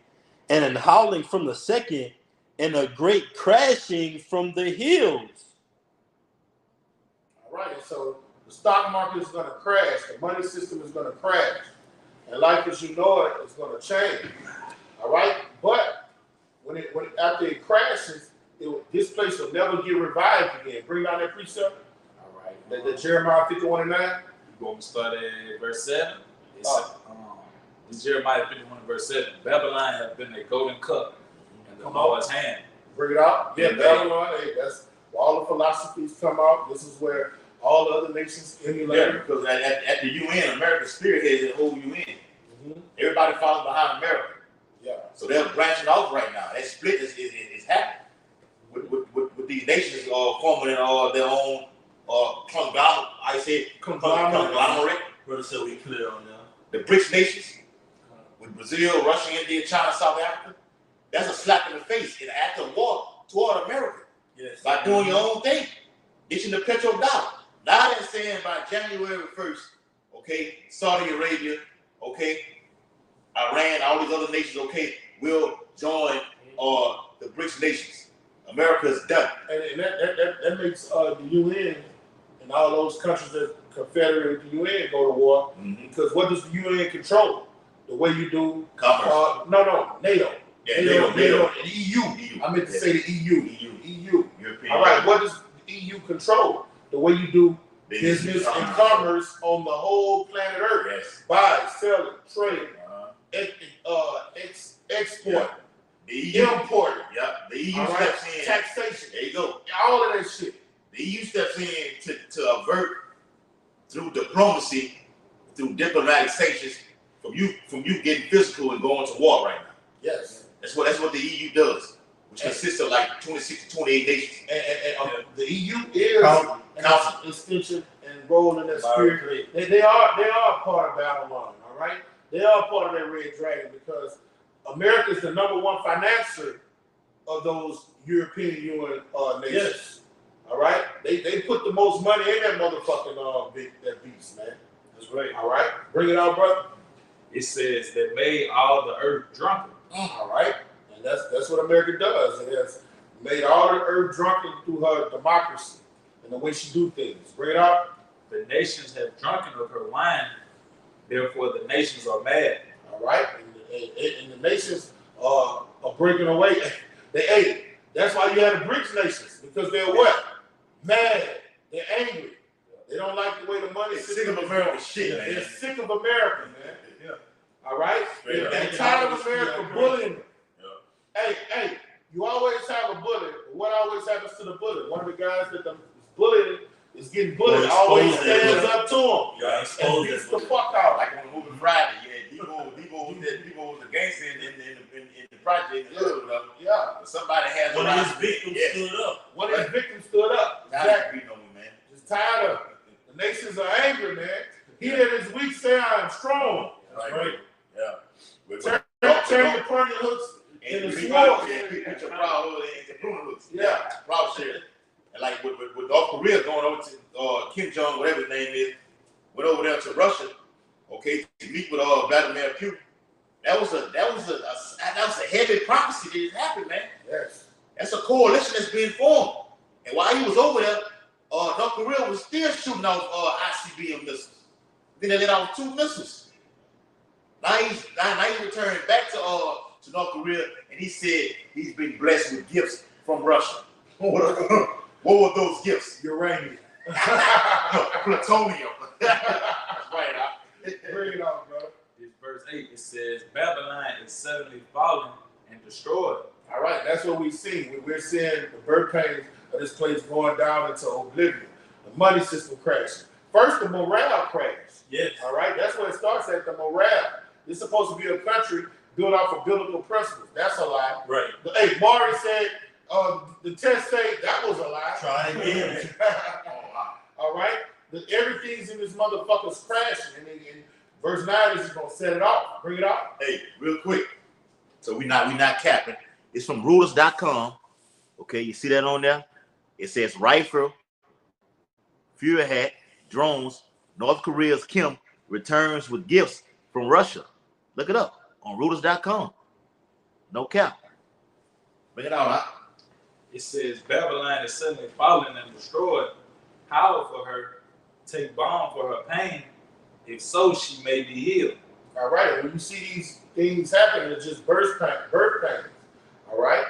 and an howling from the second, and a great crashing from the hills. All right. So the stock market is going to crash. The money system is going to crash. And life as you know it is going to change. All right. But after it crashes, this place will never get revived again. Bring down that precept. All right. The Jeremiah 51 and 9. We're going to start at verse 7. It's Jeremiah 51 and verse 7. Babylon has been a golden cup in the Lord's hand. Bring it out. Yeah, Babylon. Hey, that's where all the philosophies come out. This is where all the other nations emulate. Yeah, because at the UN, America spearheads the whole UN. Mm-hmm. Everybody follows behind America. Yeah. So they're branching off right now. That split is happening. With these nations forming their own conglomerate. I say conglomerate. Brother said we clear on now. The BRICS nations, with Brazil, Russia, India, China, South Africa. That's a slap in the face, an act of war toward America. Yes. By doing your own thing, ditching the petrodollar. Now they're saying by January 1st, okay, Saudi Arabia, okay, Iran, all these other nations, okay, will join the BRICS nations. America is done. And that makes the UN and all those countries that confederate with the UN go to war. Mm-hmm. Because what does the UN control? The way you do Commerce. NATO. Yeah, NATO and EU. I meant to say the EU. European. All right, what does the EU control? The way you do business and commerce on the whole planet Earth. Yes. Buy, sell, trade, export, Yeah. The EU. import. Yeah. The EU All right, steps in. taxation. There you go. All of that shit. The EU steps in to avert through diplomacy, through diplomatic sanctions, from you getting physical and going to war right now. Yes. That's what the EU does, which consists of like 26 to 28 nations. And the EU is an extension and role in that spirit. They are part of Babylon, all right? They are part of that Red Dragon because America is the number one financier of those European UN nations. Yes. All right? They put the most money in that motherfucking that beast, man. That's right. All right? Bring it out, brother. It says that made all the earth drunken. All right? And that's what America does. It has made all the earth drunken through her democracy and the way she do things. Bring it out. The nations have drunken of her wine, therefore the nations are mad. All right? And the nations are breaking away. They That's why you had the BRICS nations, because they're what? Mad. They're angry. They don't like the way the money is. They're sick of American shit, man. They're sick of America, man. Yeah. All right? They're tired of America bullying them. Yeah. Hey, you always have a bully. What always happens to the bully? One of the guys that is bullying is getting bullied. Always stands up to him. Yeah, and beats the fuck out. Like on the movie Friday, Debo was a gangster in the project. Yeah. Somebody has one of his victims stood up. One of his victims stood up. Exactly. Man. Just tired of it. The nations are angry, man. He that is weak say I am strong. Right. Yeah. Turn your pointy hooks in the sword. Put your proud hood into pruning hooks. Yeah. Proud shit. And like with North Korea going over to Kim Jong, whatever his name is, went over there to Russia, okay, to meet with Vladimir Putin. That was a heavy prophecy that has happened, man. Yes. That's a coalition that's being formed. And while he was over there, North Korea was still shooting off ICBM missiles. Then they let off 2 missiles. Now he's returning back to North Korea, and he said he's been blessed with gifts from Russia. What were those gifts? Uranium. No, plutonium. That's right. Bring it on, bro. It's verse 8. It says, Babylon is suddenly fallen and destroyed. All right, that's what we see. We're seeing the birth pains of this place going down into oblivion. The money system crashing. First, the morale crashed. Yes. All right, that's where it starts at, the morale. It's supposed to be a country built off of biblical principles. That's a lie. Right. Hey, Maury said the test say that was a lie. Try again. All right? Everything's in this motherfucker's crashing. And verse 9 is just going to set it off. Bring it up. Hey, real quick. So we not capping. It's from Reuters.com. Okay, you see that on there? It says rifle, Fury hat, drones, North Korea's Kim returns with gifts from Russia. Look it up on Reuters.com. No cap. Bring it out, huh? It says Babylon is suddenly fallen and destroyed. Howl for her, take balm for her pain. If so, she may be healed. All right, when you see these things happening, it's just birth pains. All right?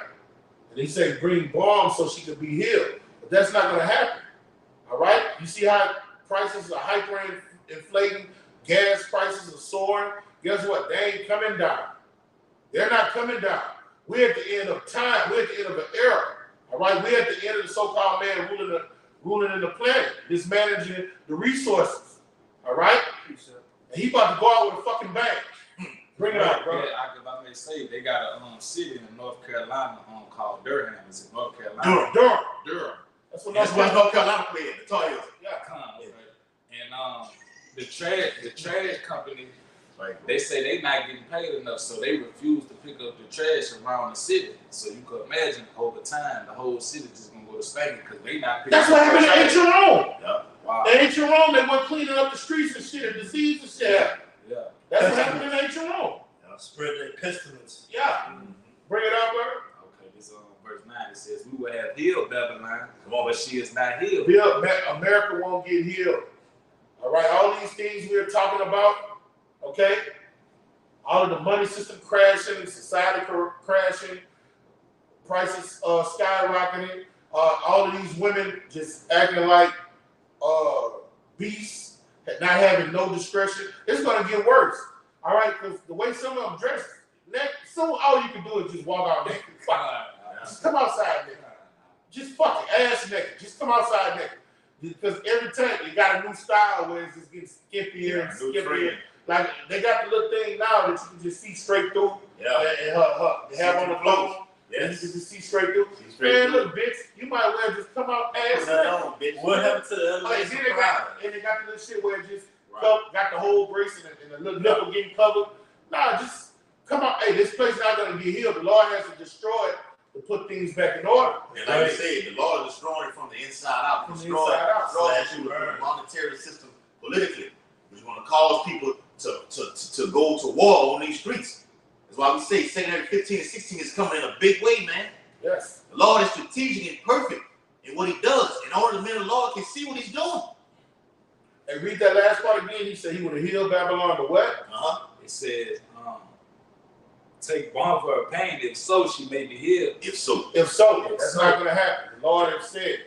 And he said bring balm so she could be healed. But that's not going to happen. All right? You see how prices are hyperinflating, gas prices are soaring. Guess what? They ain't coming down. They're not coming down. We're at the end of time. We're at the end of an era. All right? We're at the end of the so-called man ruling in the planet, mismanaging the resources. All right? And he about to go out with a fucking bang. Bring it out, bro. Yeah, I may say they got a city in North Carolina called Durham. It's in North Carolina. Durham. That's what North Carolina played. The Tar Heels. Yeah. And the trash company, they say they not getting paid enough, so they refuse to pick up the trash around the city. So you could imagine over time the whole city just gonna go to stinking because they not picking That's up what happened the to trash. Jerome. Yeah. Wow. In Jerome, they went cleaning up the streets and shit, and disease and shit. Yeah. That's what happened in Jerome. Spread their pestilence. Yeah. Mm-hmm. Bring it up, brother. Okay, this verse 9 it says, "We will have healed Babylon, but she is not healed." America won't get healed. All right, all these things we're talking about, okay? All of the money system crashing, society crashing, prices skyrocketing, all of these women just acting like beasts, not having no discretion. It's going to get worse. All right, because the way some of them dress, all you can do is just walk out naked. Just come outside naked. Just fuck it, ass naked. Just come outside naked. Because every time you got a new style where it's just getting skimpier and skimpier. Like they got the little thing now that you can just see straight through. Yeah. And they have on the clothes. Yes. And you can just see straight through. Man, look, bitch, you might well just come out ass naked. What happened to the and they got the little shit where it just got the whole brace and the little nipple getting covered. Nah, just come out. Hey, this place not going to get healed. The Lord has to destroy it to put things back in order. And like I said, the Lord is destroying it from the inside out. From the inside out. Destroy the monetary system politically. It's going to cause people to go to war on these streets. That's why we say 2 15 and 16 is coming in a big way, man. Yes. The Lord is strategic and perfect in what he does. In order the men of the Lord can see what he's doing. And read that last part again. He said he would have healed Babylon, but what? It says, take balm for her pain. If so, she may be healed. If so, that's not going to happen. The Lord has said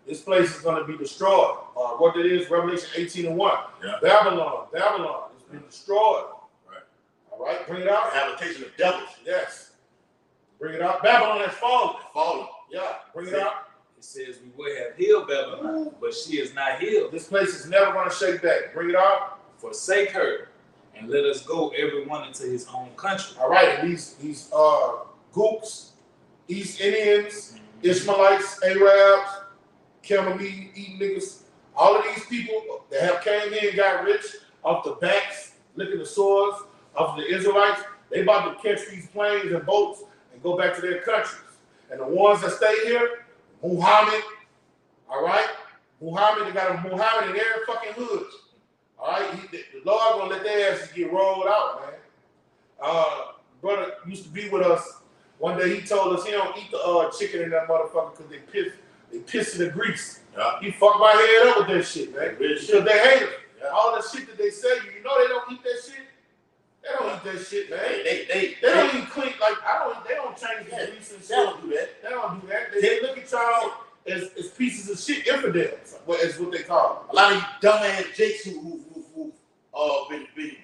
this place is going to be destroyed. What it is, Revelation 18:1. Yeah. Babylon has been destroyed. Right. All right, bring it out. The habitation of devils. Yes. Bring it out. Babylon has fallen. Fallen. Yeah, bring it out. It says we would have healed Babylon, but she is not healed. This place is never going to shake back. Bring it out. Forsake her, and let us go everyone into his own country. All right, and these gooks, East Indians, Ishmaelites, Arabs, Chamomile eating niggas, all of these people that have came in and got rich off the backs, licking the swords of the Israelites, they about to catch these planes and boats and go back to their countries. And the ones that stay here, Muhammad, all right? Muhammad, they got a Muhammad in every fucking hood. All right? The Lord gonna let their asses get rolled out, man. Brother used to be with us. One day he told us he don't eat the chicken in that motherfucker because they piss in the grease. Yeah. He fucked my head up with that shit, man. Because they hate him. Yeah. All the shit that they say, you know they don't eat that shit? They don't eat that shit, man. They don't even clean, like, they don't change the grease and shit. They don't do that. They don't do that. They look at y'all as pieces of shit, infidels, is what they call them. A lot of you dumbass jakes who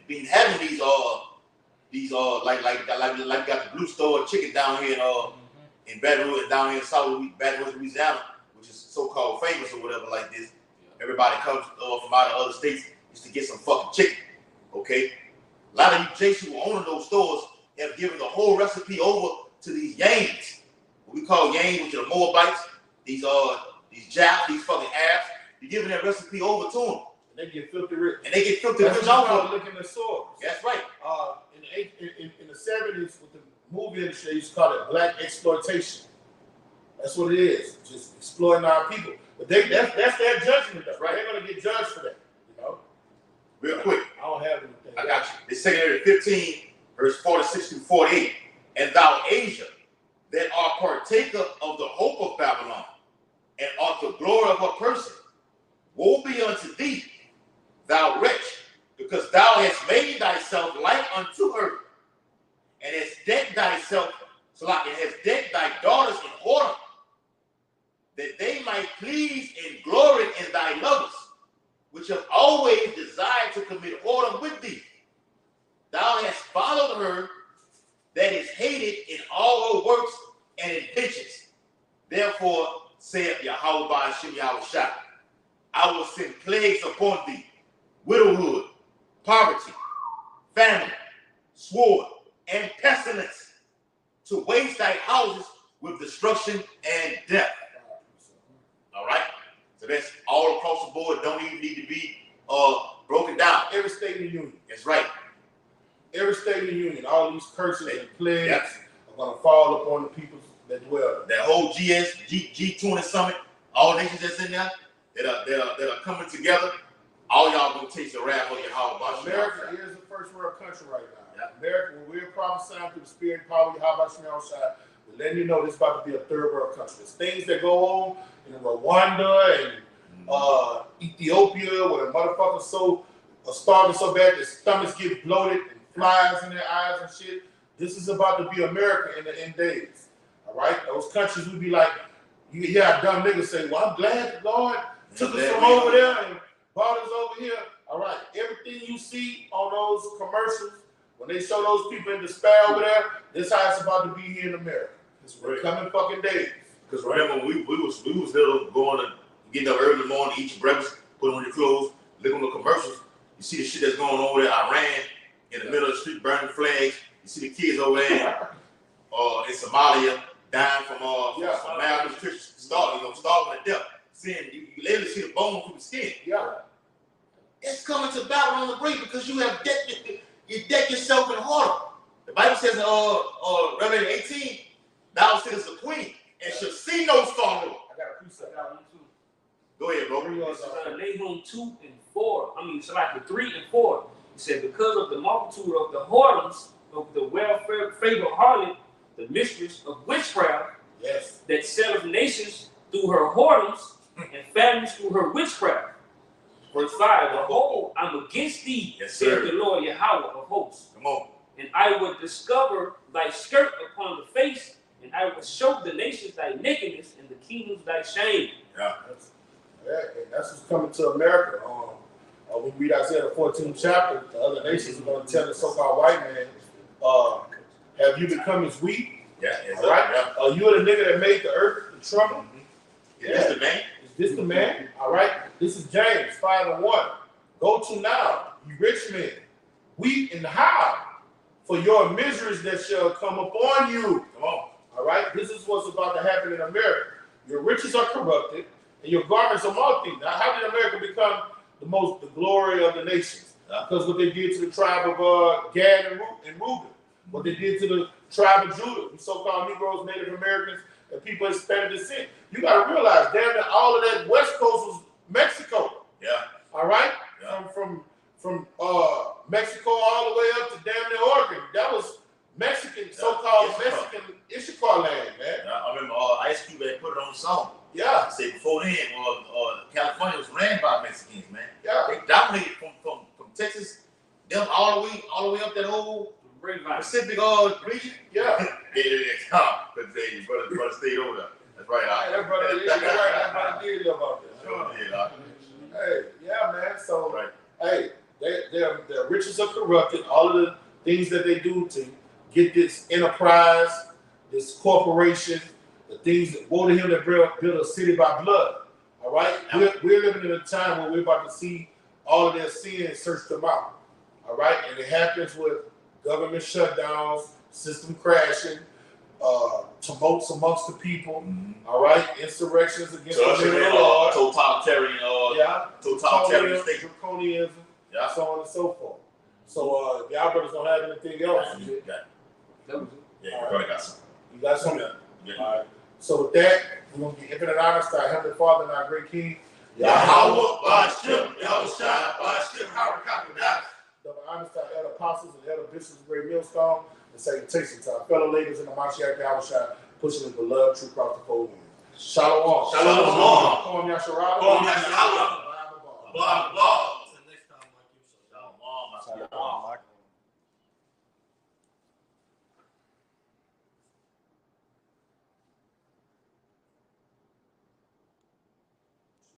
been having these like got the Blue Store chicken down here in Baton Rouge, down here in South Baton Rouge, Louisiana, which is so-called famous or whatever like this. Everybody comes from out of other states just to get some fucking chicken. Okay, a lot of you jakes who own those stores have given the whole recipe over to these Yangs, what we call Yangs, which are the Moabites. These Japs, these fucking Arabs. You're giving that recipe over to them. They get filthy rich. And they get filthy rich off off of it. Looking at swords. That's right. In the 70s, with the movie industry, they used to call it black exploitation. That's what it is. Just exploiting our people. But that's their judgment, though. Right? They're gonna get judged for that. You know. Real quick. I don't have anything. I got you. It's 2 15, verse 46 through 48. And thou Asia, that art partaker of the hope of Babylon, and art the glory of her person, woe be unto thee, thou wretch, because thou hast made thyself like unto her, and hast decked thyself, and hast decked thy daughters in whoredom, that they might please and glory in thy lovers, which have always desired to commit whoredom with thee. Thou hast followed her that is hated in all her works and inventions. Therefore, saith Yahweh by Hashem Yahushua, I will send plagues upon thee, widowhood, poverty, famine, sword, and pestilence, to waste thy houses with destruction and death. All right? So that's all across the board. Don't even need to be broken down. Every state in the union. That's right. Every state in the union, all these curses and plagues are going to fall upon the people that dwell. That whole G20 summit, all nations that's in there, that are coming together, all y'all gonna taste the wrath of Yahweh. America is a first world country right now. Yeah. America, when we're prophesying through the spirit and power of Yahweh, we're letting you know this is about to be a third world country. There's things that go on in Rwanda and Ethiopia where the motherfuckers are starving so bad their stomachs get bloated and flies in their eyes and shit. This is about to be America in the end days. All right? Those countries would be like, you hear a dumb nigga say, well, I'm glad the Lord took us from over there and brought us over here. All right, everything you see on those commercials, when they show those people in despair over there, this is how it's about to be here in America. It's coming fucking days. Because remember, we was little going and getting up early in the morning, eat your breakfast, put on your clothes, look on the commercials. You see the shit that's going on over there, Iran, in the middle of the street, burning flags. You see the kids over there in Somalia dying from malnutrition, starving to death. Seeing you literally see the bone through the skin. Yeah. It's coming to Babylon the Great because you have decked yourself in whoredom. The Bible says in Revelation 18, thou sittest a queen and shall see no sorrow. I got a precept. I got one too. Go ahead, bro. This is Nahum 2 and 4. I mean, it's like 3 and 4. It said, because of the multitude of the whoredoms of the well-favored harlot, the mistress of witchcraft, that setteth nations through her whoredoms and families through her witchcraft. Verse 5, behold, I'm against thee, saith the Lord Yahweh of hosts. Come on. And I will discover thy skirt upon the face, and I will show the nations thy nakedness, and the kingdoms thy shame. Yeah, and that's what's coming to America. We read Isaiah the 14th chapter. The other nations are going to tell the so-called white man, have you become his wheat? Yeah, all right. Are you the nigga that made the earth the trouble? Mm-hmm. Is this the man? Is this the man? All right. This is James 5:1. Go to now, you rich men, weep and howl for your miseries that shall come upon you. Come on. All right. This is what's about to happen in America. Your riches are corrupted, and your garments are moth-eaten. Now, how did America become the glory of the nations? Because what they did to the tribe of Gad and Reuben, what they did to the tribe of Judah, the so-called Negroes, Native Americans, and people of Hispanic descent. You got to realize, damn near all of that West Coast was Mexico. Yeah. All right. Yeah. From Mexico all the way up to damn near Oregon. That was Mexican, so-called Mexican Ishikar land, man. Yeah, I remember Ice Cube had put it on the song. Yeah. Say before then, California was ran by Mexicans, man. Yeah. They dominated from Texas, them all the way up that whole Pacific region. Yeah. But they brother stayed over there. That's right. That brother did live out there. Hey, yeah, man. So, hey, their riches are corrupted. All of the things that they do to get this enterprise, this corporation, the things that woe to him that build a city by blood. All right, we're living in a time where we're about to see all of their sins search them out. All right, and it happens with government shutdowns, system crashing, tumults amongst the people. Mm-hmm. All right, insurrections against the law, totalitarian state, draconianism, so on and so forth. So, if y'all brothers don't have anything else, yeah, brother got something. You got something? Yeah. All right. So with that, we're gonna get infinite honors to our Heavenly Father and our great King. Yahweh, Bashim, Yahushua, Bashim, Harakakadash. Double honors to our elder apostles and elder bishops of Great Millstone, and salutation to our fellow ladies in the Mashiach Yahushua, pushing his beloved true cross to fold in. Shalom. Shalom. Kom Yasharala. Kom Yasharala. Blah, blah, blah.